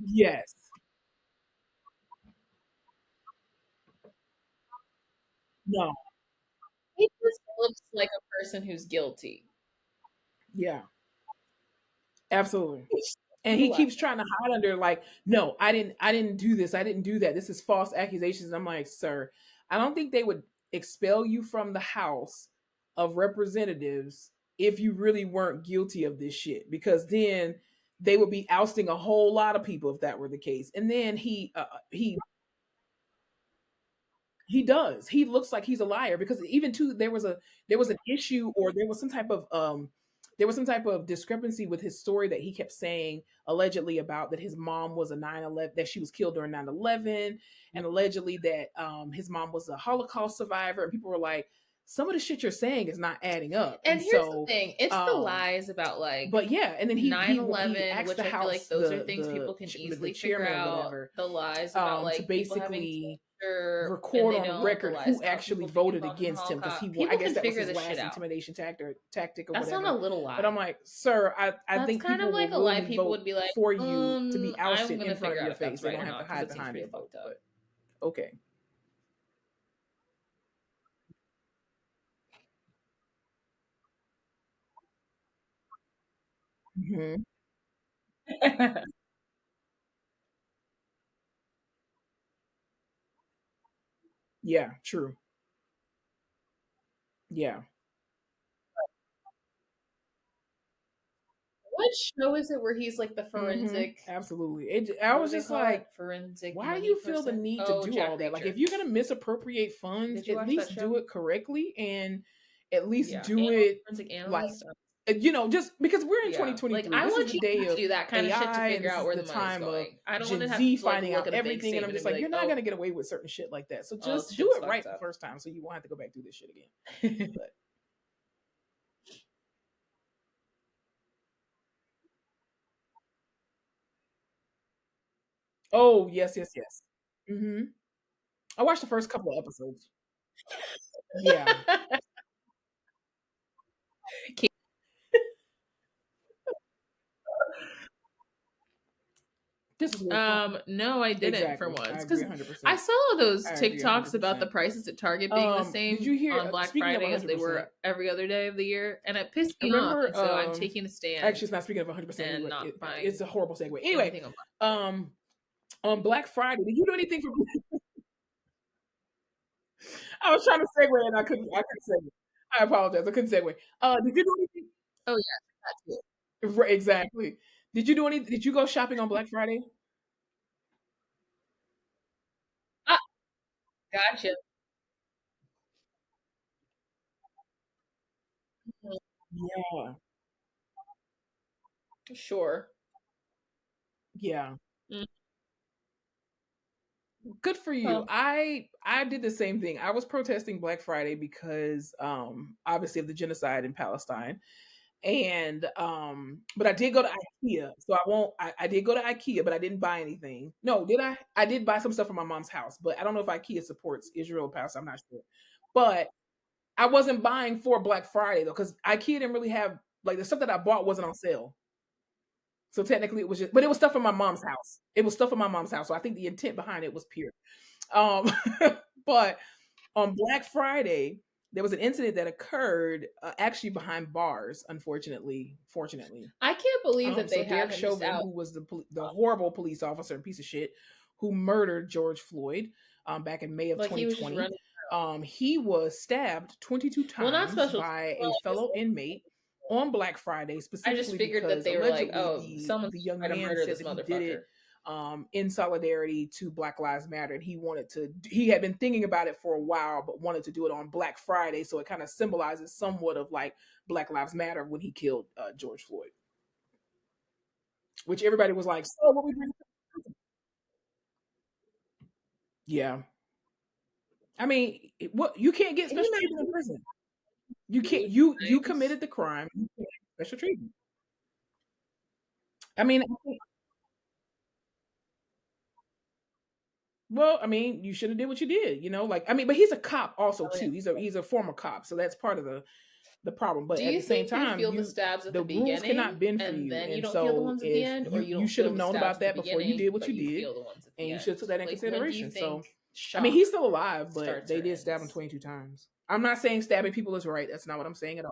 Yes. No. he just looks like a person who's guilty. Yeah, absolutely. And he Relax. keeps trying to hide under like, no, I didn't do this. I didn't do that. This is false accusations. And I'm like, sir, I don't think they would expel you from the House of Representatives if you really weren't guilty of this shit, because then they would be ousting a whole lot of people if that were the case. And then he does. He looks like he's a liar because even too there was an issue, or there was some type of discrepancy with his story that he kept saying allegedly about that his mom was a 9/11, that she was killed during 9/11, and allegedly that his mom was a Holocaust survivor, and people were like, some of the shit you're saying is not adding up. And And here's the so thing: it's the lies about like but yeah, and then he 9/11, asked which the I feel like House, those are things people can the easily figure chairman or out. whatever, The lies about to like people having basically cancer, and record they on don't. The record lies who about actually people being voted involved in the against him because Holocaust. he won. I People guess can that was figure his this shit last out. intimidation tactic or That's not a whatever. little But I'm lie. like, sir, I That's think kind of people like will a lie. willingly People vote would be like, for you to be I'm ousted gonna in front figure of out your if that's face. They right don't or have to not because hide it seems behind their pretty vote. fucked up. But okay. Hmm. Yeah, true. Yeah. What show is it where he's like the Hmm. forensic? Absolutely. I What do was they just call it? like, Forensic why do money you feel the person? need to Oh, do all Jack that? Like, if Reacher. you're gonna misappropriate funds, Did you at watch that least do show? it correctly, and at least Yeah, do it forensic like, analyst. just because we're in Yeah, like 2023, I this is want the you day to of do that kind of shit to AI, and figure this out is where the the money's time of going. I don't want Gen to have Z to like finding look out at a bank everything. And I'm statement just and be like, like, you're not oh, gonna get away with certain shit like that. So oh, this just do shit's it right fucked the up. first time, so you won't have to go back through this shit again. But oh yes, yes, yes. Hmm. I watched the first couple of episodes. Yeah, this is really fun. No, I didn't for Exactly. I once agree because 100%. I saw those I agree TikToks about the 100%. prices at Target being the Did same you hear? on Black Speaking of Friday as they 100%, were every other day of the year, and it pissed me off. remember? And so I'm taking a stand Actually, it's not speaking of 100%. and Anyway, not it's buying a horrible segue. Anyway, anything on Black Friday. um, on Black Friday, did you do anything for? I was trying to segue and I couldn't. I couldn't segue. I apologize. I couldn't segue. Did you do anything? Oh yeah, that too. Right, exactly. Did you do any? Did you go shopping on Black Friday? Ah, gotcha. Yeah. Sure. Yeah. Mm. Good for you. Well, I did the same thing. I was protesting Black Friday because obviously of the genocide in Palestine. And but I did go to IKEA. So I did go to IKEA, but I didn't buy anything. No, did I? I did buy some stuff from my mom's house, but I don't know if IKEA supports Israel or Palestine. I'm not sure. But I wasn't buying for Black Friday though, because IKEA didn't really have like the stuff that I bought wasn't on sale. So technically it was just, but it was stuff from my mom's house. It was stuff from my mom's house. So I think the intent behind it was pure. Um, but on Black Friday, there was an incident that occurred actually behind bars. Unfortunately, fortunately, I can't believe that so they Derek have him just Chauvin, out. who was the horrible police officer and piece of shit who murdered George Floyd back in May of Like he was just 2020, running. he was stabbed 22 Well, not times special. by Well, a fellow inmate on Black Friday, I just specifically figured that because they were like, allegedly oh, someone's the young trying to man murder said this that he did it motherfucker. in solidarity to Black Lives Matter, and he had been thinking about it for a while, but wanted to do it on Black Friday, so it kind of symbolizes somewhat of like Black Lives Matter when he killed George Floyd, which everybody was like, so what we bring? Yeah, I mean, what you can't get Can you special imagine treatment in prison. You can't. food You times? committed the crime. You can't get special treatment. I mean, well, I mean, you should have did what you did. Like I mean, but he's a cop also Oh, yeah. too. He's a former cop, so that's part of the problem. But Do at you the same think you time, feel the stabs at the the rules cannot beginning bend for and you, then you and don't feel the so ones at the if end, or you you don't should have feel the known stabs about at the that before you did beginning, what but you you did, feel the ones at and the you should have end? took that in Like, when do you consideration. So think I mean, shock he's still alive, but starts they or did stab him ends? 22 times. I'm not saying stabbing people is right. That's not what I'm saying at all.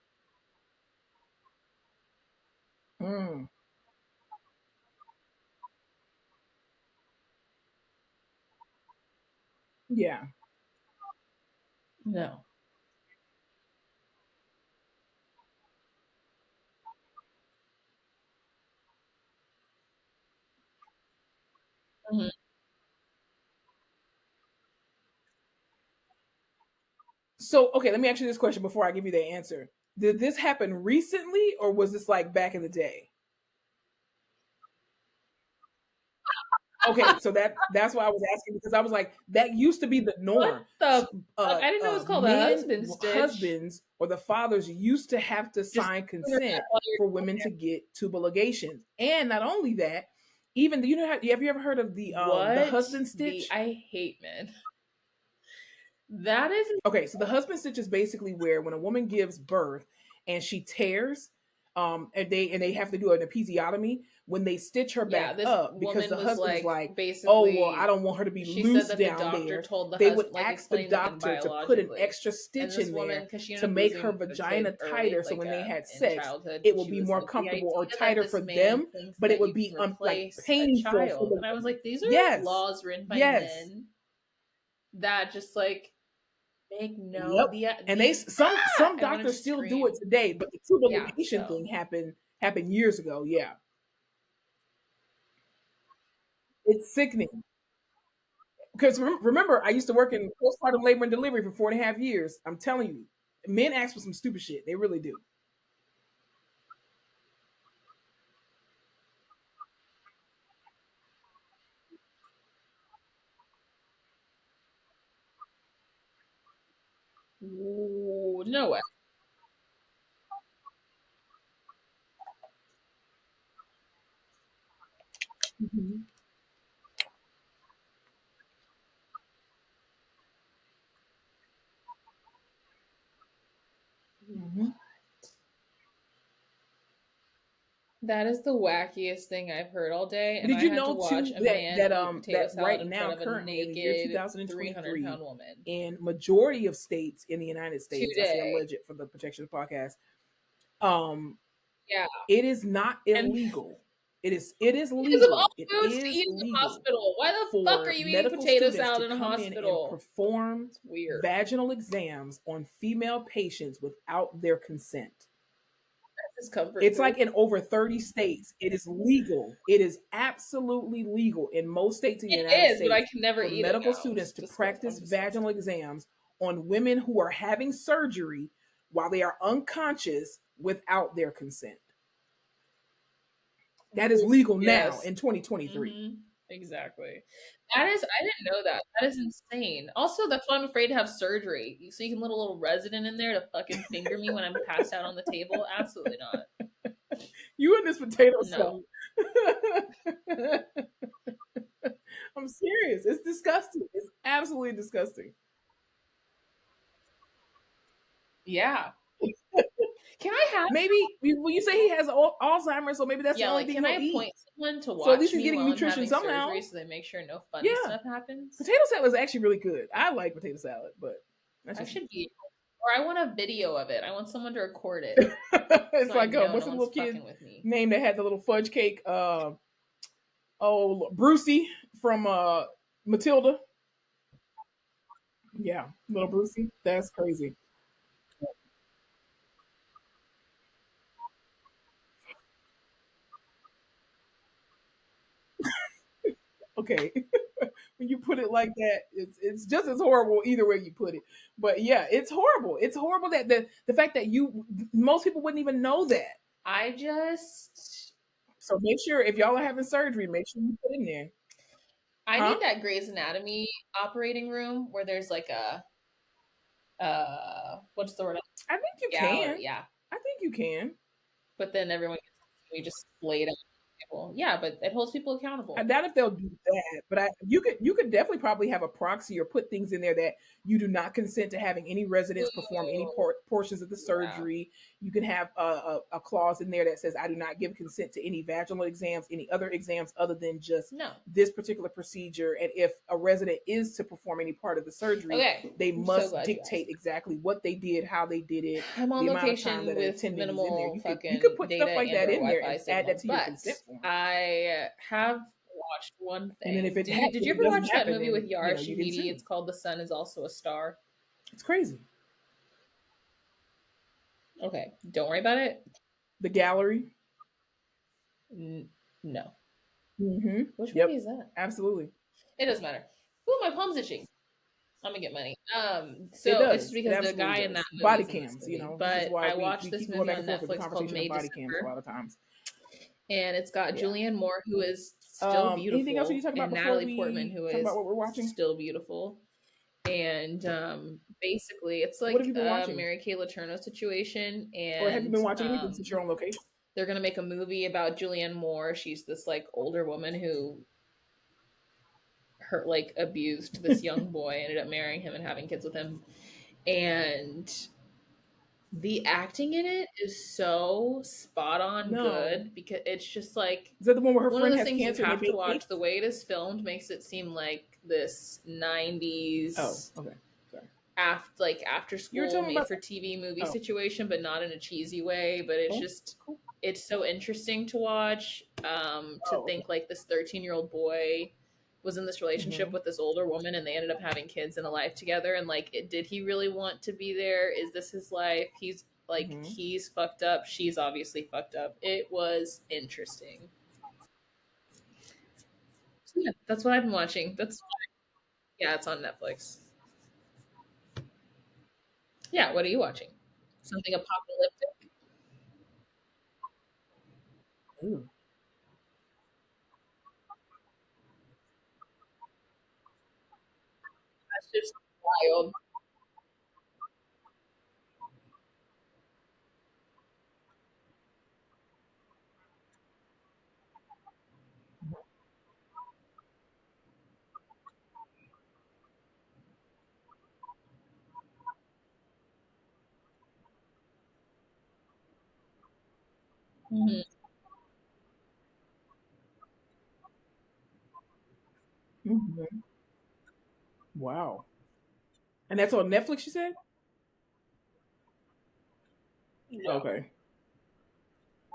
Mm, yeah. No. Mhm. So, okay, let me ask you this question before I give you the answer. Did this happen recently or was this like back in the day? Okay, so that's why I was asking because I was like, that used to be the What norm. the fuck? I didn't know it was called a Men, husband stitch. husbands, or the fathers used to have to Just sign doing that consent while you're for women to get tubal ligations, and not only that, even you know, have you ever heard of the what husband the stitch? I hate men. That is Okay, so the husband stitch is basically where when a woman gives birth and she tears, and they have to do an episiotomy when they stitch her yeah, back this up because woman the was husband is like like, oh well, I basically don't want her to be she said loose that the down doctor there. told the They would husband like ask the explained the men doctor to put an biologically. extra And stitch this in woman, there because she to ended up make her losing a vagina kid early, tighter, so like when they had in sex, childhood, it because would she be was more like the comfortable or idea that tighter for this man them, thinks but it that would you can be like replace a painful for child. the And I was like, these are yes, laws written by yes. men that just like make no Yep. And they some I wanted to doctors still do it scream. today, but the tubal Yeah, ligation so thing happened years ago. Yeah, it's sickening. Because remember, I used to work in postpartum labor and delivery for 4.5 years. I'm telling you, men ask for some stupid shit. They really do. ooh, no way. Mhm. Mhm. That is the wackiest thing I've heard all day, and Did I you had to know watch too a that man that eat um potato that salad right in front now, of a currently in the year naked 300 2023, pound woman. in majority of states in the United States, I say Today. alleged for the protection of the podcast, um, Yeah. it is not And illegal. It is because of all legal. It foods to is eat in the legal hospital. Why the fuck are for you eating medical potato students to salad in a come in and hospital? perform It's weird. vaginal exams on female patients without their consent. This is comfort It's food. like in over 30 states, it is legal. It is absolutely legal in most states in the It United is, but I States can never for eat it medical now. students It's to I'm practice vaginal disgusted. exams on women who are having surgery while they are unconscious without their consent. That is legal now Yes. in 2023. Hmm. Exactly. That is, I didn't know that. That is insane. Also, that's why I'm afraid to have surgery. So you can let a little resident in there to fucking finger me when I'm passed out on the table? Absolutely not. You and this potato No. salad. I'm serious. It's disgusting. It's absolutely disgusting. Yeah. Can I have, Maybe well, you say he has Alzheimer's, so maybe that's the yeah, only like, thing can I he'll eat. appoint someone to So at least watch he's me getting while I'm nutrition having surgery somehow. so they make sure no funny Yeah, stuff happens? potato salad is actually really good. I like potato salad, but that's I just should me. be, or I want a video of it. I want someone to record it It's so I like know what's no the one's little kid fucking with me. name that had the little fudge cake? Oh, Brucey from Matilda. Yeah, little Brucey. That's crazy. Okay, when you put it like that, it's just as horrible either way you put it. But yeah, it's horrible. It's horrible that the fact that you most people wouldn't even know that. I just, So make sure if y'all are having surgery, make sure you put in there, I huh? need that Grey's Anatomy operating room where there's like a, what's the word? I think you Gallery, can. yeah. I think you can. But then everyone gets to see me just splayed out. example. Yeah, but it holds people I accountable. doubt if they'll do that, but you could definitely probably have a proxy or put things in there that you do not consent to having any residents perform any Ooh, portions of the yeah. surgery. You can have a clause in there that says I do not give consent to any vaginal exams, any other exams other than just No. this particular procedure. And if a resident is to perform any part of the surgery, Okay. they I'm so must glad you dictate asked. exactly what they did, how they did it, I'm on the amount of time location that an with attendant is in there. minimal You could fucking put data stuff like and that or in there Wi-Fi and add that signal, to your but consent form. I have watched one And then thing. Did if you it ever doesn't watch that happen, movie with then Yara you can Shahidi? sue. It's called The Sun Is Also a Star. It's crazy. Okay, don't worry about it. The gallery. No. Mm-hmm. Which movie Yep. is that? Absolutely. It doesn't matter. Ooh, my palm's itching. I'm gonna get money. It So it's does. just It because the absolutely guy in that does. movie Body is in this cams, movie. this is But why I watched we this keep going movie back on and forth with the Netflix called conversation of May body cams a December, lot of times. and it's got Yeah. Julianne Moore, who is still Anything else you need beautiful, to talk about and before Natalie Portman, we who talk about is what we're watching? still beautiful. And basically, it's What have like you been a watching? Mary Kay Letourneau situation, Or have you and been watching anything since you're on location? they're gonna make a movie about Julianne Moore. She's this like older woman who like abused this young boy, ended up marrying him and having kids with him, and the acting in it is so spot on No. good because it's just like Is that the one where her one of friend those has things you cancer and they have to bake watch. cakes? The way it is filmed makes it seem like this Oh, 90s okay. Sorry. after You were school telling me made about for TV movie Oh, situation, but not in a cheesy way. But it's oh, just cool. it's so interesting to watch. To Oh, okay. think like this 13-year-old boy was in this relationship Mm-hmm. with this older woman and they ended up having kids and a life together, and like did he really want to be there? Is this his life? He's like Mm-hmm. he's fucked up, she's obviously fucked up. It was interesting. So yeah, that's what I've been watching. Yeah, it's on Netflix. Yeah, what are you watching? Something apocalyptic? Ooh. That's just wild. Mhm. Mm-hmm. Wow. And that's on Netflix, you said? No. Okay.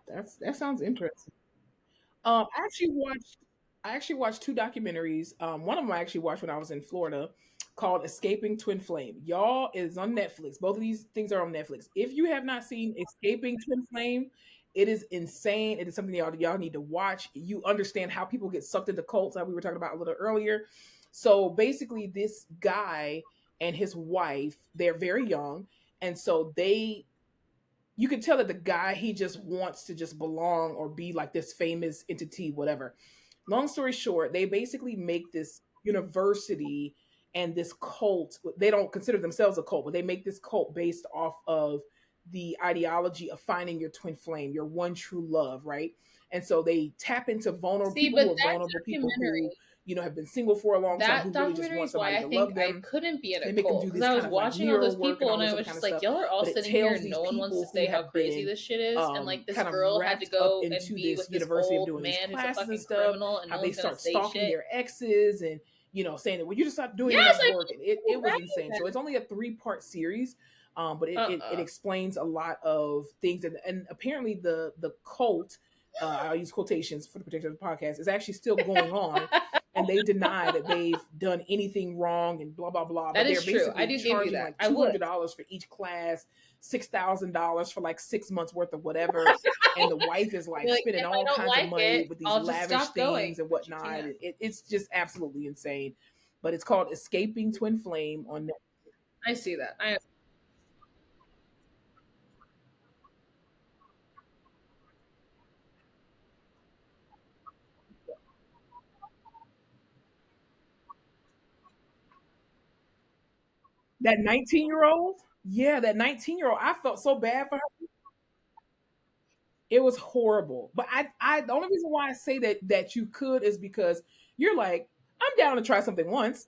That sounds interesting. I actually watched two documentaries. One of them I actually watched when I was in Florida, called "Escaping Twin Flame." Y'all is on Netflix. Both of these things are on Netflix. If you have not seen "Escaping Twin Flame," it is insane. It is something y'all need to watch. You understand how people get sucked into cults, like we were talking about a little earlier. So basically, this guy and his wife, they're very young, and so they you can tell that the guy he just wants to just belong or be like this famous entity, whatever. Long story short, they basically make this university and this cult. They don't consider themselves a cult, but they make this cult based off of the ideology of finding your twin flame, your one true love, right? And so they tap into vulnerable See, people but who are vulnerable, people who have been single for a long time, who that really just documentary want is why somebody I to think love I them. couldn't be at a They make them cult do because this I was kind of like watching all mirror those work and people all and this I other was kind just of like, stuff. y'all are all But it sitting here tells and these no one wants to people who say how have crazy been this shit is, and like this kind of girl had to wrapped up go and into be this with this university of old doing these man who's a classes and fucking stuff, criminal and how no they one's gonna start say stalking shit. their exes and saying that, well, you're just not doing Yes, enough I work. And it was insane. right. So it's only a 3-part series. But it Uh-uh. explains a lot of things, and apparently the cult, I'll use quotations for the protection of the podcast, is actually still going on, and they deny that they've done anything wrong and blah blah blah. That But they're is true. I basically do give you charging that. like I two would. hundred dollars for each class, $6,000 for like 6 months worth of whatever, and the wife is like You're like, spending if I all don't kinds of like money it, with these I'll just lavish stop going. things and But you whatnot. can't. It's just absolutely insane. But it's called "Escaping Twin Flame" on Netflix. I see that. That 19-year-old, yeah, that 19-year-old, I felt so bad for her. It was horrible. But the only reason why I say that you could is because you're like, I'm down to try something once.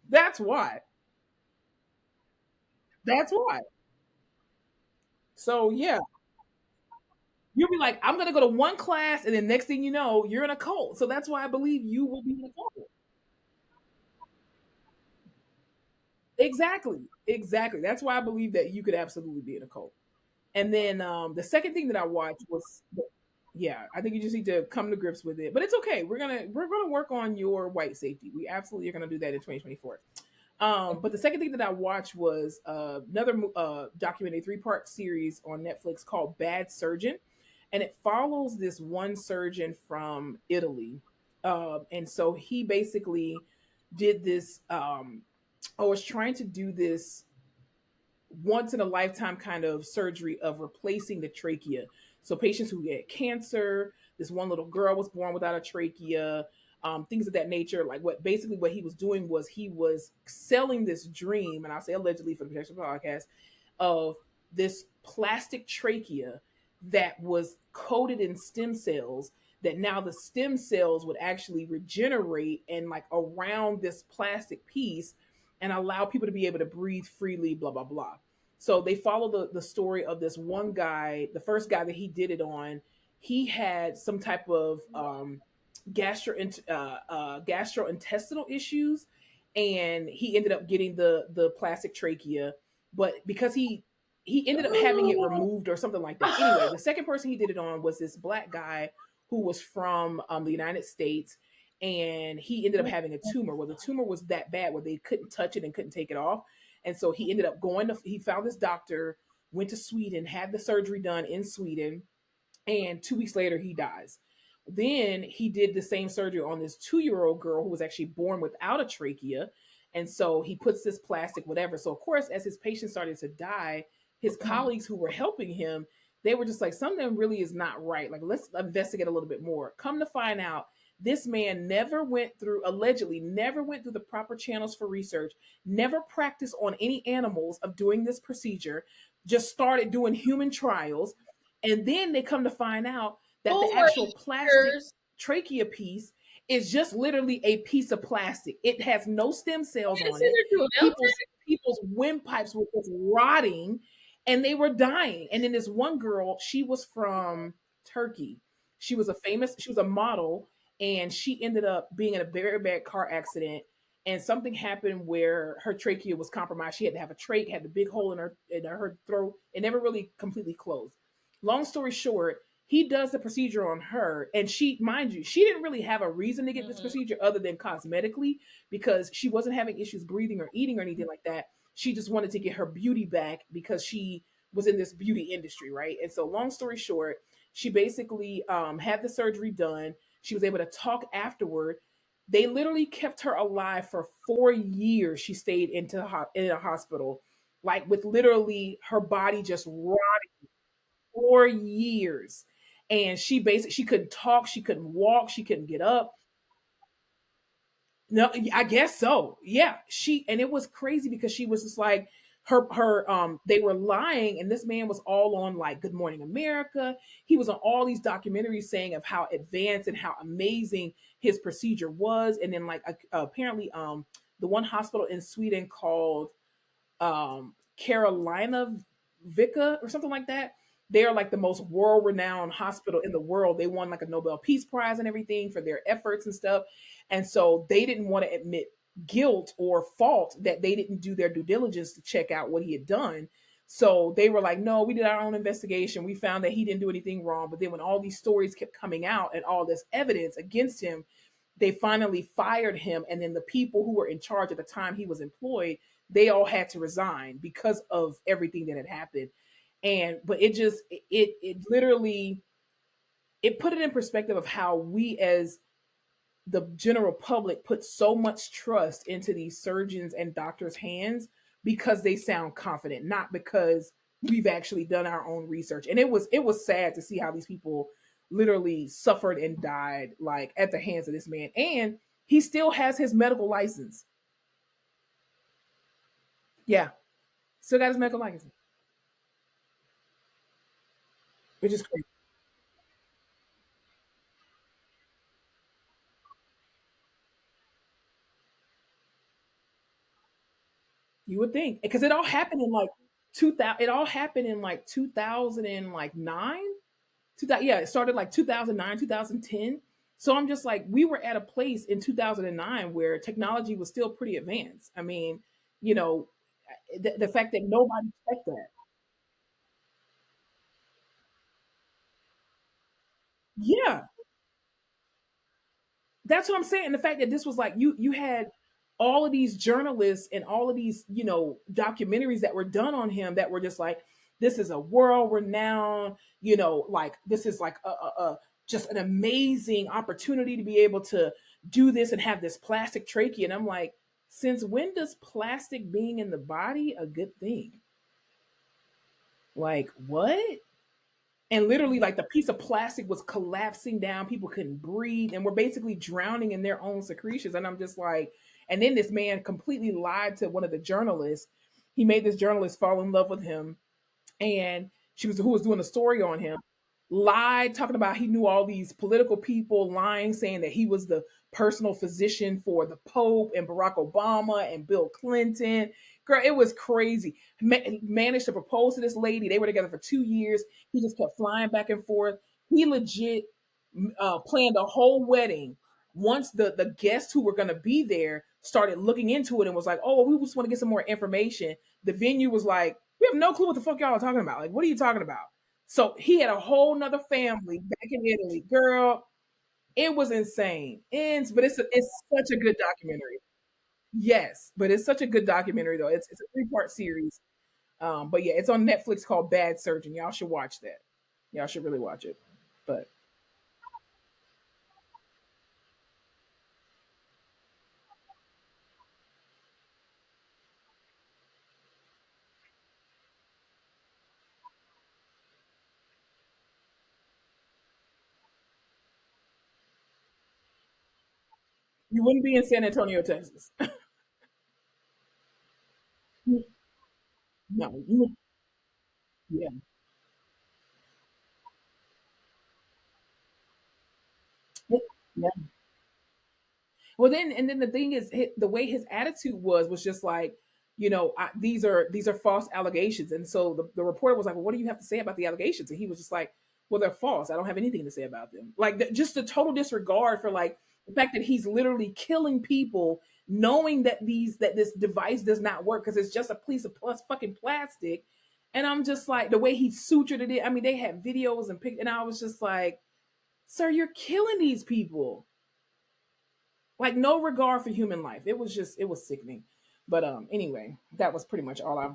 That's why. That's why. So yeah, you'll be like, I'm gonna go to one class, and then next thing you know, you're in a cult. So that's why I believe you will be in a cult. Exactly. Exactly. That's why I believe that you could absolutely be in a cult. And then the second thing that I watched was, yeah, I think you just need to come to grips with it. But it's okay. We're gonna work on your white safety. We absolutely are gonna do that in 2024. But the second thing that I watched was another documentary, three-part series on Netflix called Bad Surgeon, and it follows this one surgeon from Italy, and so he basically did this. I was trying to do this once in a lifetime kind of surgery of replacing the trachea. So patients who get cancer, this one little girl was born without a trachea, things of that nature. Like what he was doing was he was selling this dream, and I'll say allegedly for the protection podcast, of this plastic trachea that was coated in stem cells, that now the stem cells would actually regenerate and like around this plastic piece and allow people to be able to breathe freely, blah, blah, blah. So they follow the story of this one guy, the first guy that he did it on. He had some type of gastrointestinal issues, and he ended up getting the plastic trachea. But because he ended up having it removed or something like that. Anyway, the second person he did it on was this black guy who was from the United States, and he ended up having a tumor. Well, the tumor was that bad where they couldn't touch it and couldn't take it off, and so he ended up he found this doctor, went to Sweden, had the surgery done in Sweden, and 2 weeks later he dies. Then he did the same surgery on this 2-year-old girl who was actually born without a trachea. And so he puts this plastic, whatever. So, of course, as his patient started to die, his colleagues who were helping him, they were just like, something really is not right. Like, let's investigate a little bit more. Come to find out, this man allegedly, never went through the proper channels for research, never practiced on any animals of doing this procedure, just started doing human trials. And then they come to find out that the actual plastic trachea piece is just literally a piece of plastic. It has no stem cells on it. People's windpipes were just rotting and they were dying. And then this one girl, she was from Turkey. She was a model, and she ended up being in a very bad car accident. And something happened where her trachea was compromised. She had to have a trach, had the big hole in her throat. It never really completely closed. Long story short, he does the procedure on her, and mind you, she didn't really have a reason to get this procedure other than cosmetically, because she wasn't having issues breathing or eating or anything like that. She just wanted to get her beauty back because she was in this beauty industry, right? And so, long story short, she basically had the surgery done. She was able to talk afterward. They literally kept her alive for 4 years. She stayed in a hospital, like with literally her body just rotting. 4 years. And she couldn't talk, she couldn't walk, she couldn't get up. No, I guess so. Yeah. And it was crazy because she was just like, they were lying, and this man was all on like Good Morning America. He was on all these documentaries saying of how advanced and how amazing his procedure was. And then like apparently the one hospital in Sweden called Carolina Vica or something like that. They are like the most world renowned hospital in the world. They won like a Nobel Peace Prize and everything for their efforts and stuff. And so they didn't want to admit guilt or fault that they didn't do their due diligence to check out what he had done. So they were like, no, we did our own investigation. We found that he didn't do anything wrong. But then when all these stories kept coming out and all this evidence against him, they finally fired him. And then the people who were in charge at the time he was employed, they all had to resign because of everything that had happened. But it literally, it put it in perspective of how we as the general public put so much trust into these surgeons and doctors' hands because they sound confident, not because we've actually done our own research. And it was sad to see how these people literally suffered and died like at the hands of this man. And he still has his medical license. Yeah, still got his medical license. which is crazy. You would think because it all happened in like 2000. It all happened in like 2000 and like nine. 2000, yeah, it started like 2009, 2010. So I'm just like, we were at a place in 2009 where technology was still pretty advanced. I mean, you know, the fact that nobody checked that. Yeah, that's what I'm saying. The fact that this was like you had all of these journalists and all of these, documentaries that were done on him that were just like, this is a world renowned, like this is like a just an amazing opportunity to be able to do this and have this plastic trachea. And I'm like, since when does plastic being in the body a good thing? Like what? And literally like the piece of plastic was collapsing down, people couldn't breathe and were basically drowning in their own secretions. And I'm just like, and then this man completely lied to one of the journalists. He made this journalist fall in love with him, and she was who was doing a story on him, lied talking about he knew all these political people, lying saying that he was the personal physician for the Pope and Barack Obama and Bill Clinton. Girl, it was crazy. Managed to propose to this lady. They were together for 2 years. He just kept flying back and forth. He legit planned a whole wedding. Once the guests who were going to be there started looking into it and was like, oh, we just want to get some more information, the venue was like, we have no clue what the fuck y'all are talking about. Like, what are you talking about? So he had a whole nother family back in Italy. Girl, it was insane. But it's such a good documentary. Yes, but it's such a good documentary though. It's a three-part series. But yeah, it's on Netflix called Bad Surgeon. Y'all should watch that. Y'all should really watch it. But you wouldn't be in San Antonio, Texas. No, you would. Yeah, yeah. Well, then and then the thing is, the way his attitude was just like, these are false allegations, and so the reporter was like, "Well, what do you have to say about the allegations?" And he was just like, "Well, they're false. I don't have anything to say about them." Like just the total disregard for like the fact that he's literally killing people, knowing that this device does not work because it's just a piece of plus fucking plastic. And I'm just like the way he sutured it. I mean, they had videos and pic, and I was just like, "Sir, you're killing these people." Like no regard for human life. It was sickening. But anyway, that was pretty much all I.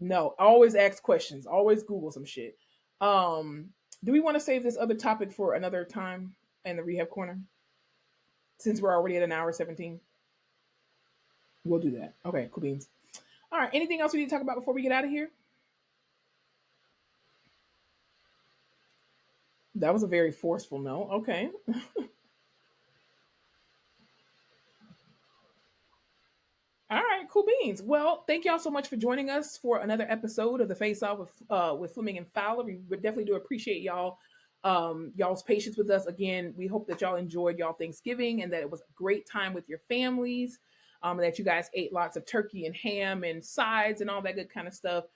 No, always ask questions. Always Google some shit. Do we want to save this other topic for another time in the rehab corner? Since we're already at an hour 17, we'll do that. Okay, cool beans. All right. Anything else we need to talk about before we get out of here? That was a very forceful no. Okay. All right, cool beans. Well, thank y'all so much for joining us for another episode of the Face Off with Fleming and Fowler. We would definitely do appreciate y'all's patience with us. Again, we hope that y'all enjoyed y'all Thanksgiving and that it was a great time with your families. And that you guys ate lots of turkey and ham and sides and all that good kind of stuff.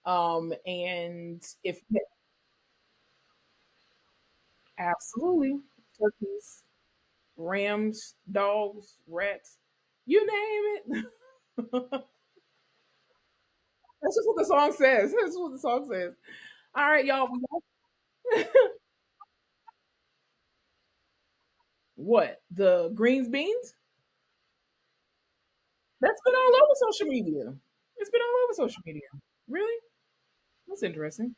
And if absolutely turkeys, rams, dogs, rats, you name it. That's just what the song says. That's what the song says. All right, y'all. What? The greens beans? That's been all over social media. It's been all over social media. Really? That's interesting.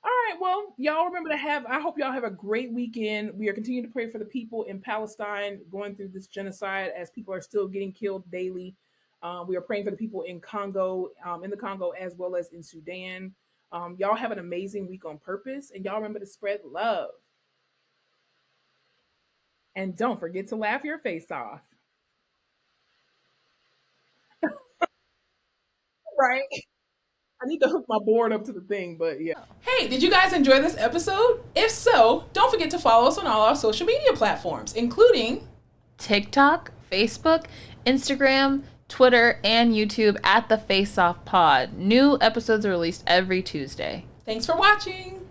All right. Well, y'all remember to have, I hope y'all have a great weekend. We are continuing to pray for the people in Palestine going through this genocide as people are still getting killed daily. We are praying for the people in the Congo, as well as in Sudan. Y'all have an amazing week on purpose, and y'all remember to spread love. And don't forget to laugh your face off. Right. I need to hook my board up to the thing, but yeah. Hey, did you guys enjoy this episode? If so, don't forget to follow us on all our social media platforms, including TikTok, Facebook, Instagram, Twitter, and YouTube at the Face Off Pod. New episodes are released every Tuesday. Thanks for watching.